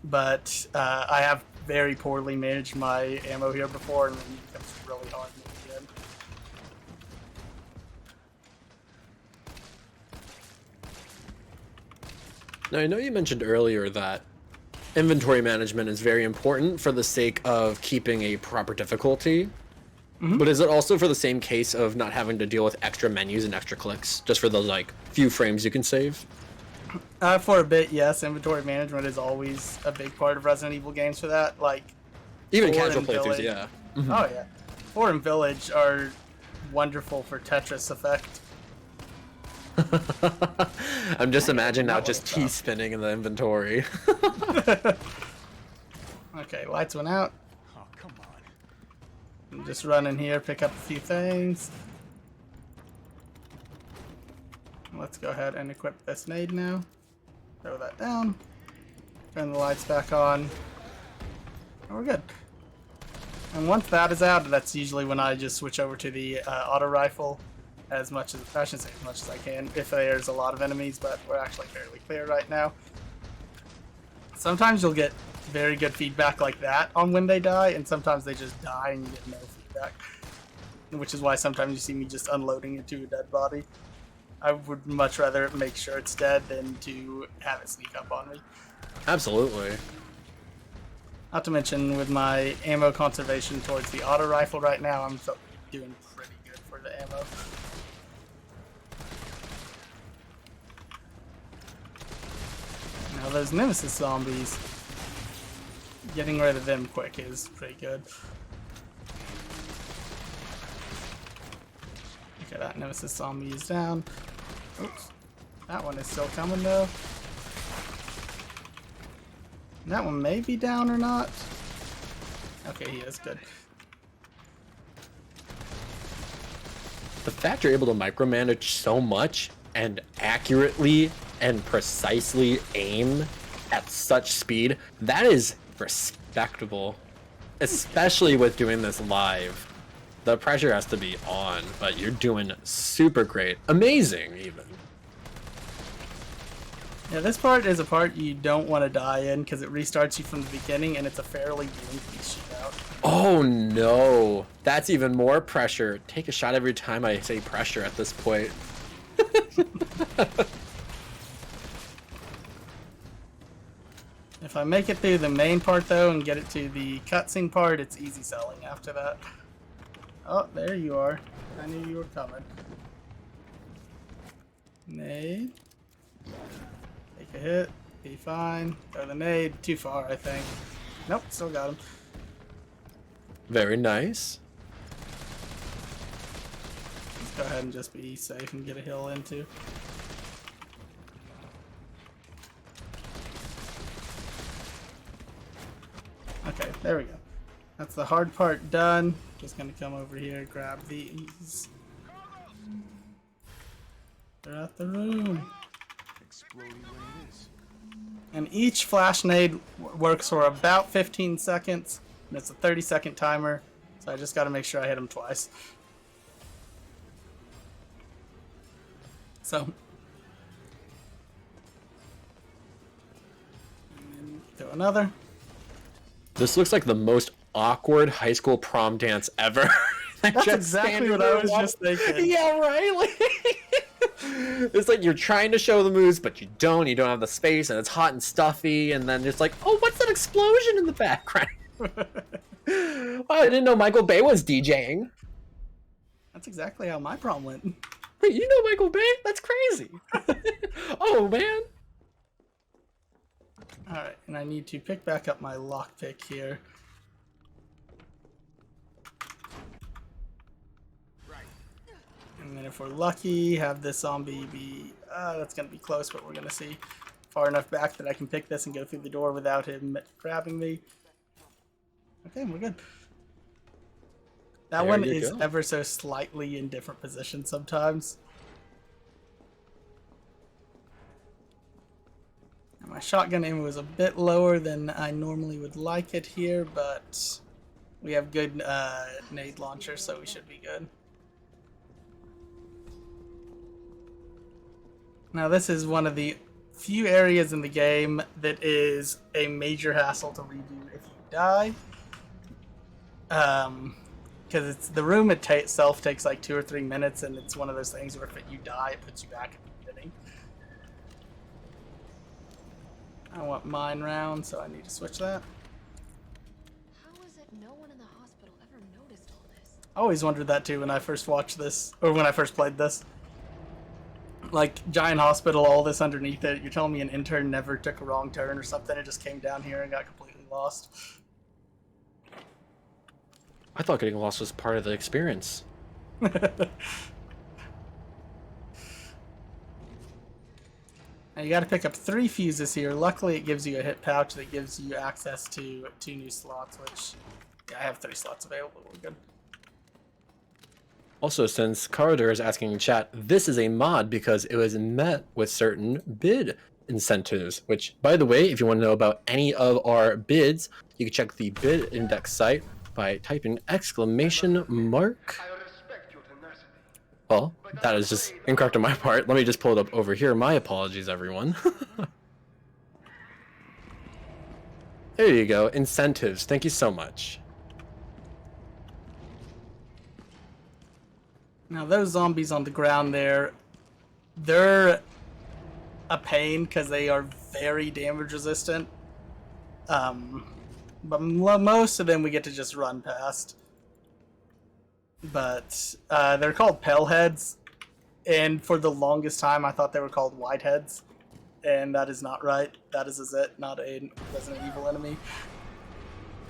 but I have very poorly managed my ammo here before, and it becomes really hard in the end. Now, I know you mentioned earlier that inventory management is very important for the sake of keeping a proper difficulty. But is it also for the same case of not having to deal with extra menus and extra clicks, just for those like few frames you can save? For a bit, yes, inventory management is always a big part of Resident Evil games for that. Like, Even 4 casual and playthroughs, Village. yeah. Oh yeah, 4 and Village are wonderful for Tetris effect. I'm just imagining now That just one's tough. T spinning in the inventory. Okay, lights went out. Oh, come on. I'm just running here, pick up a few things. Let's go ahead and equip this nade now. Throw that down. Turn the lights back on. And we're good. And once that is out, that's usually when I just switch over to the auto rifle as much as, I shouldn't say as much as I can, if there's a lot of enemies, but we're actually fairly clear right now. Sometimes you'll get very good feedback like that on when they die, and sometimes they just die and you get no feedback. Which is why sometimes you see me just unloading into a dead body. I would much rather make sure it's dead than to have it sneak up on me. Absolutely. Not to mention, with my ammo conservation towards the auto rifle right now, I'm doing pretty good for the ammo. Now those Nemesis zombies, getting rid of them quick is pretty good. Okay, that Nemesis zombie is down. Oops. That one is still coming though. That one may be down or not. Okay, he is good. The fact you're able to micromanage so much and accurately and precisely aim at such speed, that is respectable. Especially with doing this live. The pressure has to be on, but you're doing super great. Amazing, even. Yeah, this part is a part you don't want to die in because it restarts you from the beginning and it's a fairly lengthy shootout. Oh no, that's even more pressure. Take a shot every time I say pressure at this point. If I make it through the main part though and get it to the cutscene part, it's easy selling after that. Oh, there you are. I knew you were coming. Nade. Take a hit. Be fine. Throw the nade. Too far, I think. Nope, still got him. Very nice. Let's go ahead and just be safe and get a hill into. Okay, there we go. That's the hard part done. Just gonna come over here, grab these. They're out the room. Exploding when it is. And each flash nade works for about 15 seconds. And it's a 30-second timer. So I just gotta make sure I hit them twice. So. And then throw another. This looks like the most awkward high school prom dance ever. That's exactly what I was just thinking. Yeah, right? Like, it's like you're trying to show the moves, but you don't have the space, and it's hot and stuffy, and then it's like, oh, what's that explosion in the background? Oh, I didn't know Michael Bay was DJing. That's exactly how my prom went. Wait, you know Michael Bay? That's crazy. Oh, man. Alright, and I need to pick back up my lockpick here. And then if we're lucky, have this zombie be... that's going to be close, but we're going to see far enough back that I can pick this and go through the door without him grabbing me. Okay, we're good. That There one you is go. ever so slightly in different positions sometimes. And my shotgun aim was a bit lower than I normally would like it here, but we have good nade launcher, so we should be good. Now this is one of the few areas in the game that is a major hassle to redo if you die. Because it's the room itself takes like 2 or 3 minutes, and it's one of those things where if you die, it puts you back at the beginning. I want mine round, so I need to switch that. How is it no one in the hospital ever noticed all this? I always wondered that too when I first watched this, or when I first played this. Like, giant hospital, all this underneath it. You're telling me an intern never took a wrong turn or something? It just came down here and got completely lost. I thought getting lost was part of the experience. Now you got to pick up 3 fuses here. Luckily, it gives you a hit pouch that gives you access to 2 new slots, which yeah, I have 3 slots available. We're good. Also, since Corridor is asking in chat, this is a mod because it was met with certain bid incentives, which, by the way, if you want to know about any of our bids, you can check the bid index site by typing exclamation mark. Well, that is just incorrect on my part. Let me just pull it up over here. My apologies, everyone. There you go. Incentives. Thank you so much. Now those zombies on the ground there, they're a pain because they are very damage resistant. But most of them we get to just run past. But they're called pale heads, and for the longest time I thought they were called whiteheads, and that is not right. That is a Zit, not a Resident Evil enemy.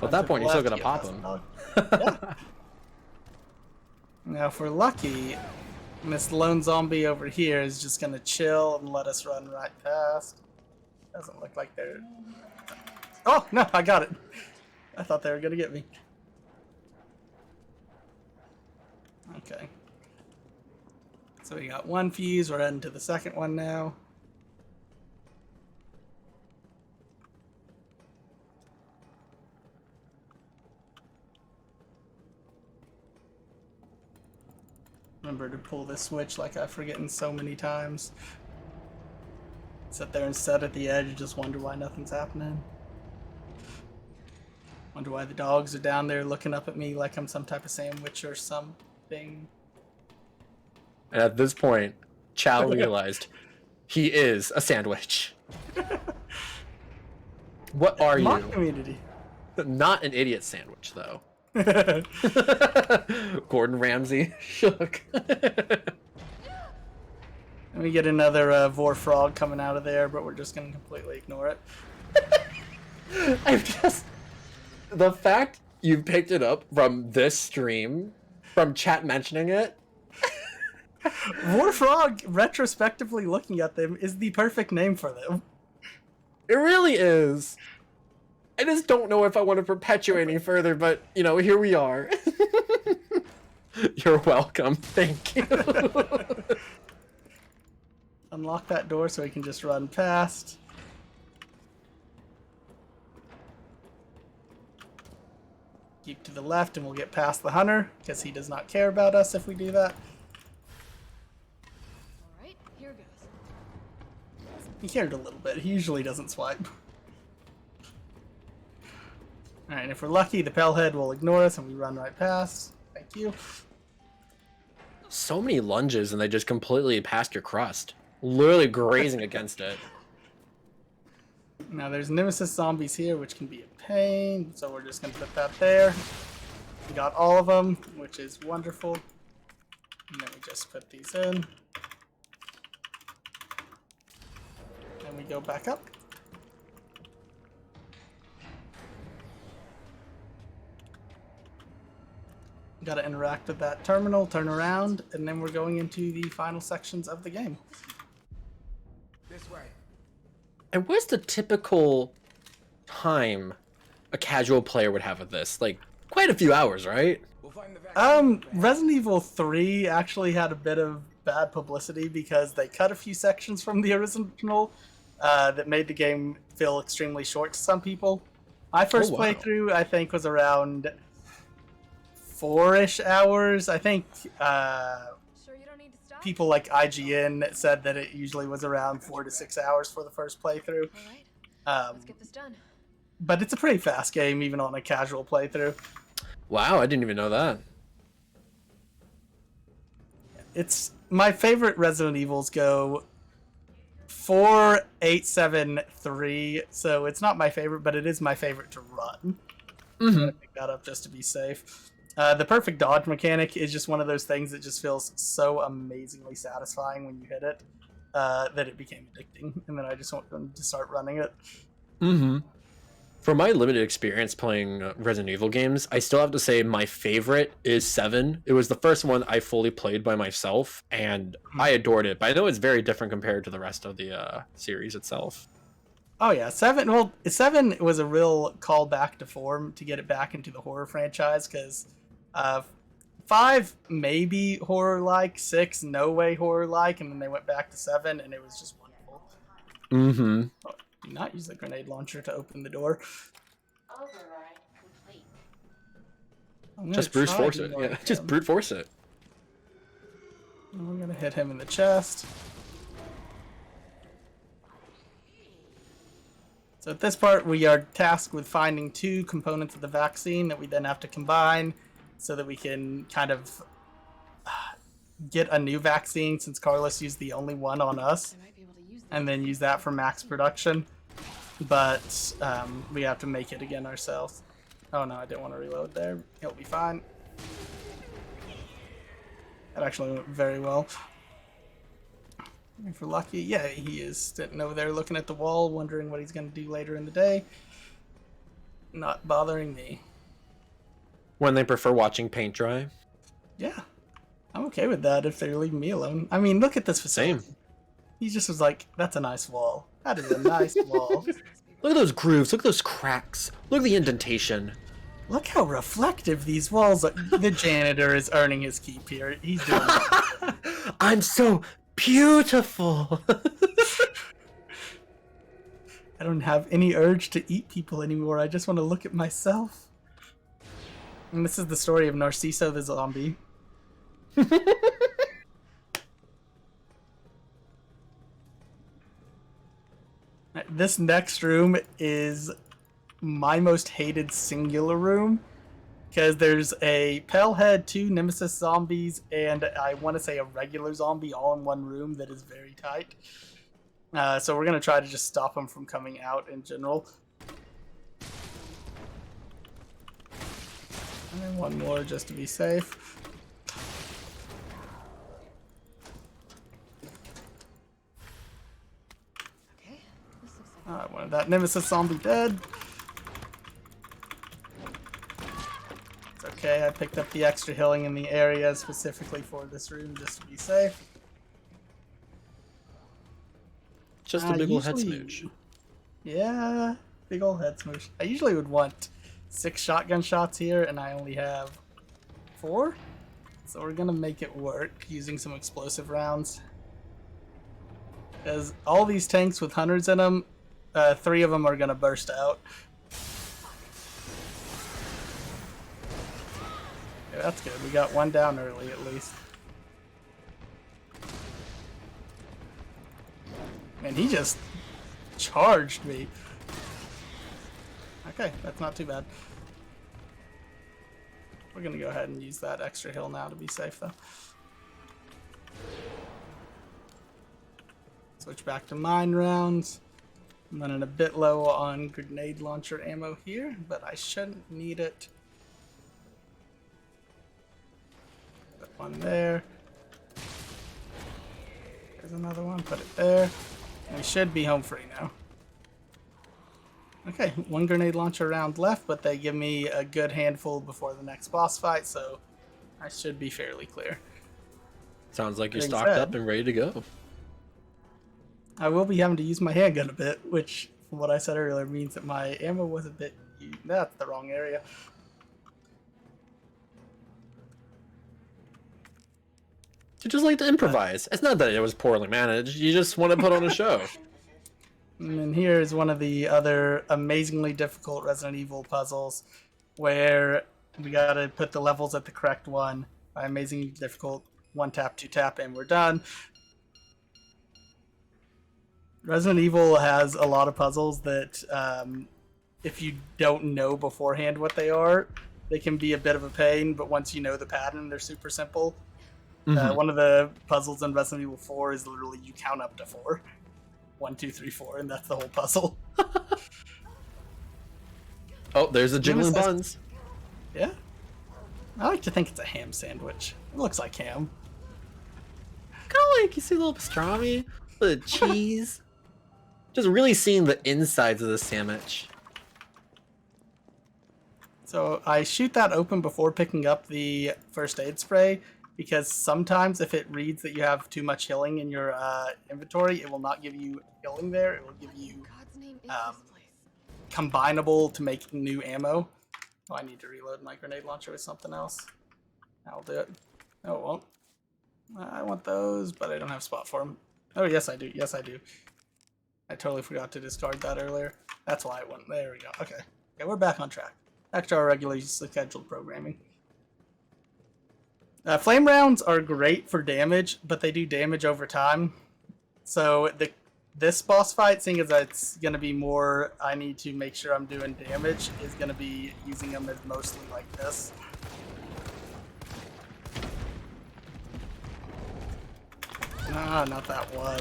At that point, you're still gonna pop them. Yeah. Now, if we're lucky, this lone zombie over here is just gonna chill and let us run right past. Doesn't look like they're... Oh, no, I got it. I thought they were gonna get me. Okay. So we got 1 fuse, we're heading to the second one now. Remember to pull this switch like I've forgotten so many times. Sit there and sit at the edge and just wonder why nothing's happening. Wonder why the dogs are down there looking up at me like I'm some type of sandwich or something. And at this point, Chow realized he is a sandwich. What are My you? community. Not an idiot sandwich, though. Gordon Ramsay shook. And we get another Vor frog coming out of there, but we're just gonna completely ignore it. I'm just... The fact you picked it up from this stream, from chat mentioning it. Vor frog, retrospectively looking at them, is the perfect name for them. It really is. I just don't know if I want to perpetuate any further, but, you know, here we are. You're welcome. Thank you. Unlock that door so we can just run past. Keep to the left and we'll get past the hunter, because he does not care about us if we do that. Alright, here goes. He cared a little bit. He usually doesn't swipe. Alright, and if we're lucky, the palehead will ignore us and we run right past. Thank you. So many lunges and they just completely passed your crust. Literally grazing against it. Now there's Nemesis zombies here, which can be a pain, so we're just going to put that there. We got all of them, which is wonderful. And then we just put these in. And we go back up. Got to interact with that terminal, turn around, and then we're going into the final sections of the game. This way. And what's the typical time a casual player would have with this? Like, quite a few hours, right? We'll find the vaccine. Resident Evil 3 actually had a bit of bad publicity because they cut a few sections from the original that made the game feel extremely short to some people. My first playthrough, I think, was around 4-ish hours. I think Sure you don't need to stop? people like IGN said that it usually was around 4 to 6 hours for the first playthrough. Alright, let's get this done. But it's a pretty fast game, even on a casual playthrough. Wow, I didn't even know that. It's my favorite Resident Evils go 4, 8, 7, 3. So it's not my favorite, but it is my favorite to run. I'm gonna pick that up just to be safe. The perfect dodge mechanic is just one of those things that just feels so amazingly satisfying when you hit it that it became addicting, and then I just wanted to start running it. For my limited experience playing Resident Evil games, I still have to say my favorite is 7. It was the first one I fully played by myself, and I adored it. But I know it's very different compared to the rest of the series itself. Oh yeah, 7. Well, 7 was a real callback to form to get it back into the horror franchise, because 5 maybe horror-like, 6 no way horror-like, and then they went back to 7, and it was just wonderful. Mm-hmm. Oh, do not use the grenade launcher to open the door. Override complete. Just brute force it. Yeah, just brute force it. We're gonna hit him in the chest. So at this part, we are tasked with finding 2 components of the vaccine that we then have to combine so that we can kind of get a new vaccine, since Carlos used the only one on us, I might be able to use that. and then use that for max production. But we have to make it again ourselves. Oh no, I didn't want to reload there. It'll be fine. That actually went very well. If we're lucky, yeah, he is sitting over there looking at the wall, wondering what he's going to do later in the day. Not bothering me. When they prefer watching paint dry. Yeah, I'm okay with that if they're leaving me alone. I mean, look at this facility. Same. He just was like, that's a nice wall. That is a nice wall. Look at those grooves. Look at those cracks. Look at the indentation. Look how reflective these walls are. The janitor is earning his keep here. He's doing it. I'm so beautiful. I don't have any urge to eat people anymore. I just want to look at myself. And this is the story of Narciso the zombie. This next room is my most hated singular room, because there's a pale head, 2 nemesis zombies, and I want to say a regular zombie all in one room that is very tight. So we're going to try to just stop them from coming out in general. And then one more just to be safe. Okay, this looks like Alright, one of that nemesis zombie dead. It's okay, I picked up the extra healing in the area specifically for this room just to be safe. Just a big old head Usually- smooch. Yeah, big old head smooch. I usually would want 6 shotgun shots here, and I only have 4. So we're gonna make it work using some explosive rounds. Because all these tanks with hunters in them, 3 of them are gonna burst out. Yeah, that's good. We got 1 down early at least. Man, he just charged me. Okay, that's not too bad. We're gonna go ahead and use that extra heal now to be safe, though. Switch back to mine rounds. I'm running a bit low on grenade launcher ammo here, but I shouldn't need it. Put one there. There's another one, put it there. We should be home free now. Okay, 1 grenade launcher round left, but they give me a good handful before the next boss fight, so I should be fairly clear. Sounds like you're Being stocked said- up and ready to go. I will be having to use my handgun a bit, which, from what I said earlier, means that my ammo was a bit... That's the wrong area. You just like to improvise. It's not that it was poorly managed. You just want to put on a show. And then here is one of the other amazingly difficult Resident Evil puzzles, where we gotta put the levels at the correct one. By amazingly difficult, 1 tap, 2 tap, and we're done. Resident Evil has a lot of puzzles that, if you don't know beforehand what they are, they can be a bit of a pain, but once you know the pattern, they're super simple. One of the puzzles in Resident Evil 4 is literally you count up to 4. 1, 2, 3, 4, and that's the whole puzzle. Oh, there's the jiggling Nemesis. buns. Yeah? I like to think it's a ham sandwich. It looks like ham. Kind of like, you see a little pastrami, a little cheese. Just really seeing the insides of the sandwich. So I shoot that open before picking up the first aid spray because sometimes if it reads that you have too much healing in your inventory, it will not give you healing there. It will give What in you God's name is um, this place? combinable to make new ammo. Oh, I need to reload my grenade launcher with something else. I'll do it. No, it won't. I want those, but I don't have a spot for them. Oh, yes, I do. Yes, I do. I totally forgot to discard that earlier. That's why it went. There we go. Okay. Okay, we're back on track. Back to our regularly scheduled programming. Flame rounds are great for damage, but they do damage over time. So this boss fight, seeing as it's going to be more, I need to make sure I'm doing damage, is going to be using them as mostly like this. Ah, not that one.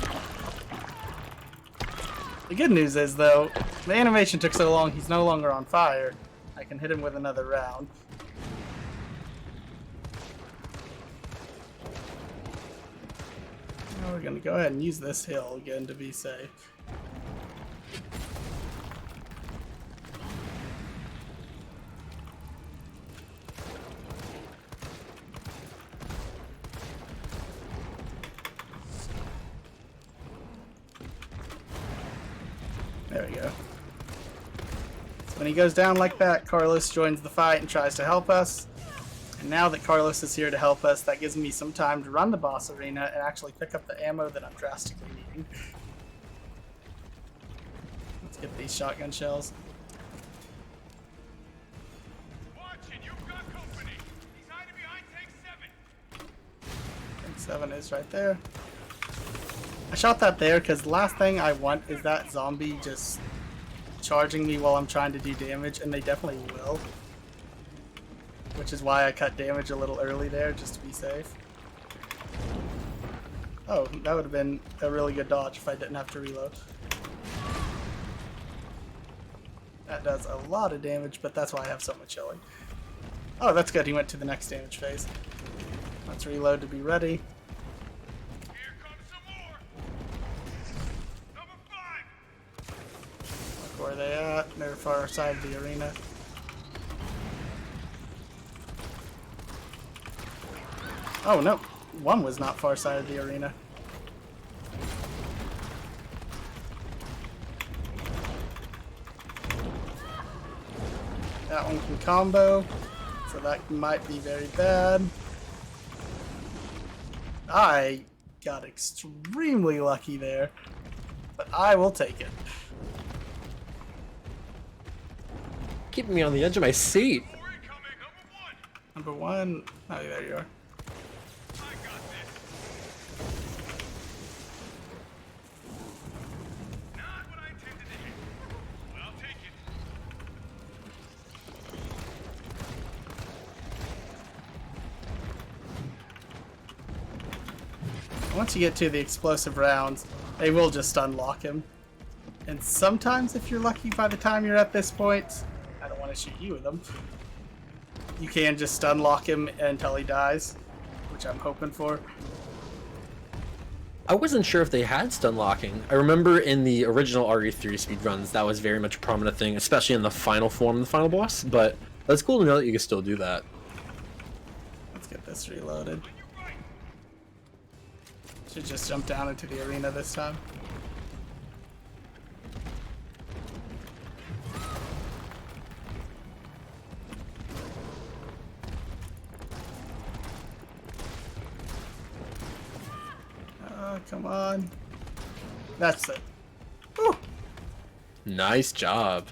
The good news is, though, the animation took so long, he's no longer on fire. I can hit him with another round. Now we're going to go ahead and use this hill again to be safe. There we go. So when he goes down like that, Carlos joins the fight and tries to help us. And now that Carlos is here to help us, that gives me some time to run the boss arena and actually pick up the ammo that I'm drastically needing. Let's get these shotgun shells. Watch it, you've got company. He's hiding behind tank 7. Tank 7 is right there. I shot that there because the last thing I want is that zombie just charging me while I'm trying to do damage, and they definitely will. Which is why I cut damage a little early there, just to be safe. Oh, that would have been a really good dodge if I didn't have to reload. That does a lot of damage, but that's why I have so much healing. Oh, that's good. He went to the next damage phase. Let's reload to be ready. Here comes some more. Number 5. Look where they at. They're far side of the arena. Oh no, one was not far side of the arena. That one can combo, so that might be very bad. I got extremely lucky there, but I will take it. Keeping me on the edge of my seat. More incoming, Number one, oh, there you are. 1. I got this. Not what I intended to hit. But I'll take it. Once you get to the explosive rounds, they will just unlock him. And sometimes, if you're lucky by the time you're at this point, I don't want to shoot you with them, you can just unlock him until he dies, which I'm hoping for. I wasn't sure if they had stun locking. I remember in the original RE3 speedruns, that was very much a prominent thing, especially in the final form of the final boss, but that's cool to know that you can still do that. Let's get this reloaded. Should just jump down into the arena this time. Come on. That's it. Whew. Nice job.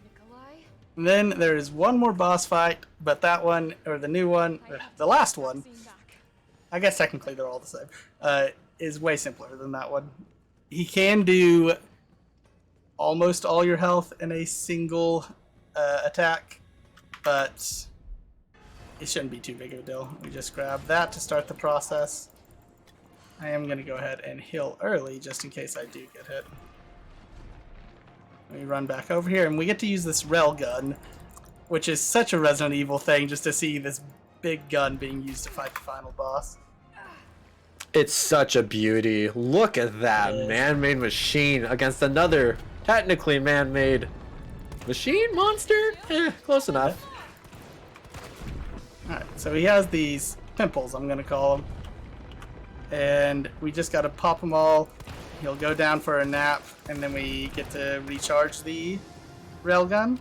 Nikolai? And then there is one more boss fight, but that one, or the new one, or the last one, Seeing back. I guess technically they're all the same, is way simpler than that one. He can do almost all your health in a single attack, but it shouldn't be too big of a deal. We just grab that to start the process. I am going to go ahead and heal early just in case I do get hit. Let me run back over here, and we get to use this rail gun, which is such a Resident Evil thing, just to see this big gun being used to fight the final boss. It's such a beauty. Look at that It is. man-made machine against another technically man-made Machine monster? Close enough. Alright, so he has these pimples, I'm gonna call them. And we just gotta pop them all. He'll go down for a nap, and then we get to recharge the railgun.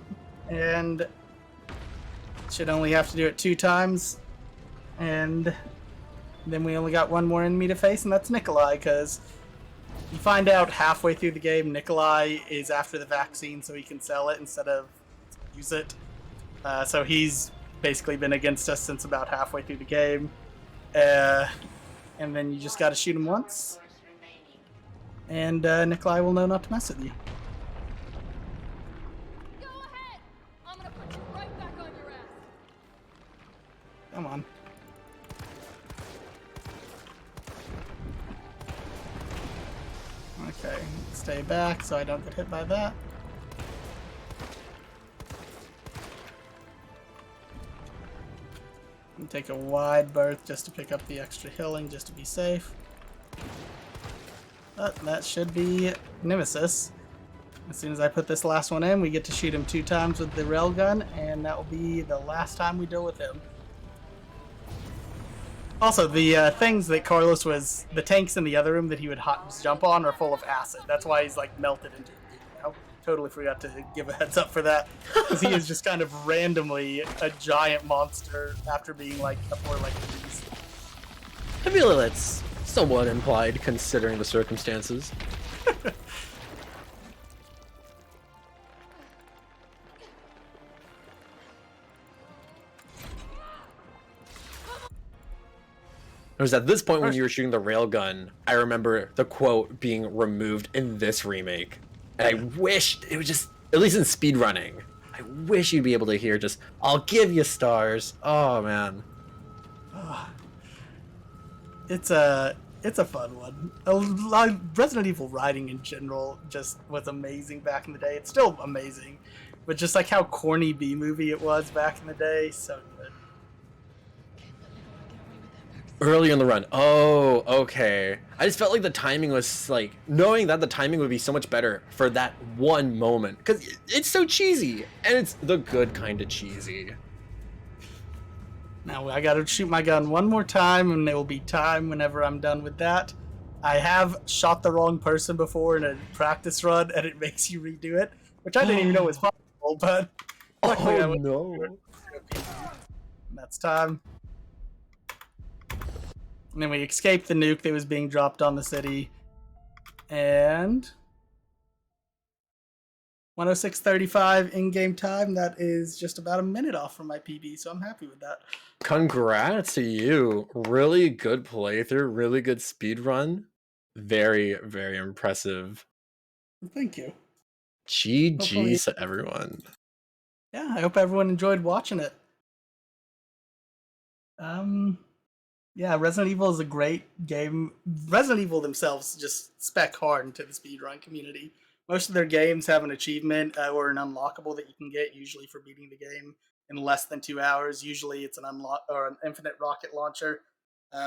And should only have to do it 2 times. And then we only got one more enemy to face, and that's Nikolai, because you find out halfway through the game Nikolai is after the vaccine so he can sell it instead of use it. So he's basically been against us since about halfway through the game. And then you just gotta shoot him once. And Nikolai will know not to mess with you. Go ahead! I'm gonna put you right back on your ass. Come on. Okay, stay back so I don't get hit by that. And take a wide berth just to pick up the extra healing, just to be safe. But that should be Nemesis. As soon as I put this last one in, we get to shoot him 2 times with the railgun, and that will be the last time we deal with him. Also, the things that Carlos was, the tanks in the other room that he would jump on are full of acid. That's why he's like melted into it. You know? Totally forgot to give a heads up for that, because he is just kind of randomly a giant monster after being like up more like these. I feel like that's somewhat implied considering the circumstances. It was at this point when you were shooting the railgun, I remember the quote being removed in this remake. And I wished it was just, at least in speedrunning, I wish you'd be able to hear just, I'll give you stars. Oh, man. It's a fun one. Resident Evil writing in general just was amazing back in the day. It's still amazing, but just like how corny B-movie it was back in the day, so good. Early in the run. Oh, okay. I just felt like the timing was like, knowing that the timing would be so much better for that one moment. Because it's so cheesy. And it's the good kind of cheesy. Now I gotta shoot my gun one more time, and there will be time whenever I'm done with that. I have shot the wrong person before in a practice run, and it makes you redo it, which I didn't even know was possible, but luckily I Oh, was no. and that's time. And then we escaped the nuke that was being dropped on the city. And 106.35 in-game time. That is just about a minute off from my PB, so I'm happy with that. Congrats to you. Really good playthrough, really good speed run. Very, very impressive. Thank you. GG's to everyone. Yeah, I hope everyone enjoyed watching it. Yeah, Resident Evil is a great game. Resident Evil themselves just spec hard into the speedrun community. Most of their games have an achievement or an unlockable that you can get, usually for beating the game in less than 2 hours. Usually it's an unlock or an infinite rocket launcher,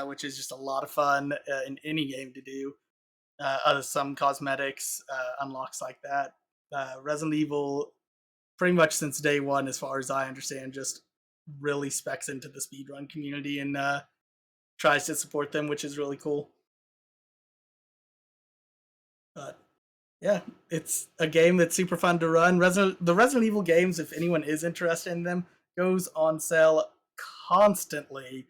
which is just a lot of fun in any game to do. Some cosmetics, unlocks like that. Resident Evil, pretty much since day one, as far as I understand, just really specs into the speedrun community and tries to support them, which is really cool. But yeah, it's a game that's super fun to run. The Resident Evil games, if anyone is interested in them, goes on sale constantly,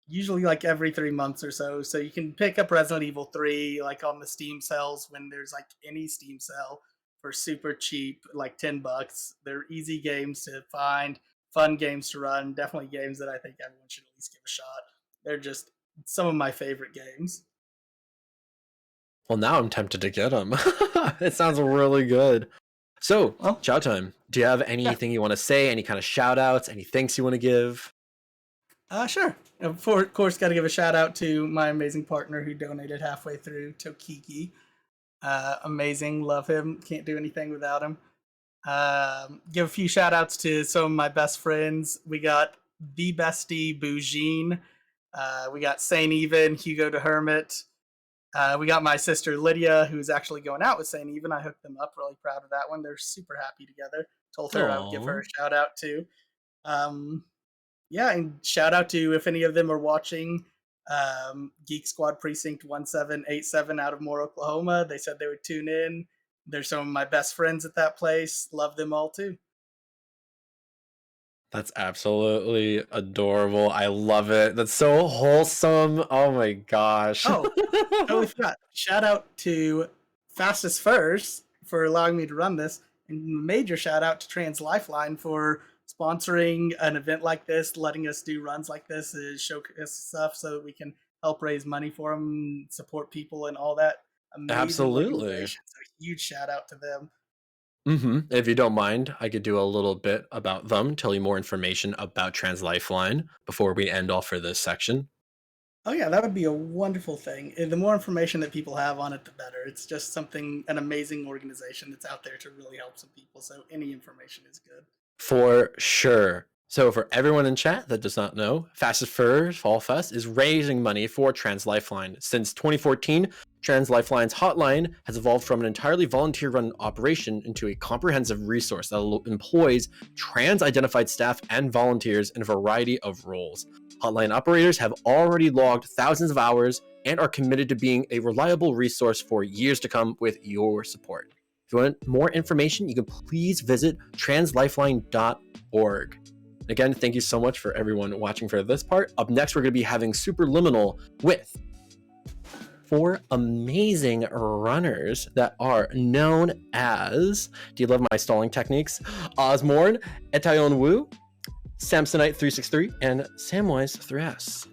usually like every 3 months or so. So you can pick up Resident Evil 3 like on the Steam sales when there's like any Steam sale for super cheap, like $10. They're easy games to find, fun games to run, definitely games that I think everyone should at least give a shot. They're just some of my favorite games. Well, now I'm tempted to get them. It sounds really good. So, chow time. Do you have anything you want to say? Any kind of shout outs? Any thanks you want to give? Sure. Of course, got to give a shout out to my amazing partner who donated halfway through, Tokiki. Amazing. Love him. Can't do anything without him. Give a few shout outs to some of my best friends. We got the bestie, Bougine. We got Saint Even, Hugo the Hermit. We got my sister Lydia, who's actually going out with Saint Even. I hooked them up. Really proud of that one. They're super happy together. Told her I would give her Aw. a shout out too. Yeah, and shout out to if any of them are watching. Geek Squad Precinct 1787 out of Moore, Oklahoma. They said they would tune in. They're some of my best friends at that place. Love them all too. That's absolutely adorable. I love it. That's so wholesome. Oh my gosh. Oh, totally forgot. Shout out to Fastest First for allowing me to run this, and major shout out to Trans Lifeline for sponsoring an event like this, letting us do runs like this, showcase stuff so that we can help raise money for them, support people, and all that amazing Absolutely. organization. So huge shout out to them. If you don't mind, I could do a little bit about them, tell you more information about Trans Lifeline before we end off for this section. Oh yeah, that would be a wonderful thing. The more information that people have on it, the better. It's just something, an amazing organization that's out there to really help some people. So any information is good. For sure. So for everyone in chat that does not know, Fastest Fur Fall Fest is raising money for Trans Lifeline. Since 2014, Trans Lifeline's hotline has evolved from an entirely volunteer-run operation into a comprehensive resource that employs trans-identified staff and volunteers in a variety of roles. Hotline operators have already logged thousands of hours and are committed to being a reliable resource for years to come with your support. If you want more information, you can please visit translifeline.org. Again, thank you so much for everyone watching for this part. Up next, we're going to be having Superliminal with 4 amazing runners that are known as, do you love my stalling techniques? Osmorn, Etayon Wu, Samsonite363, and Samwise 3S.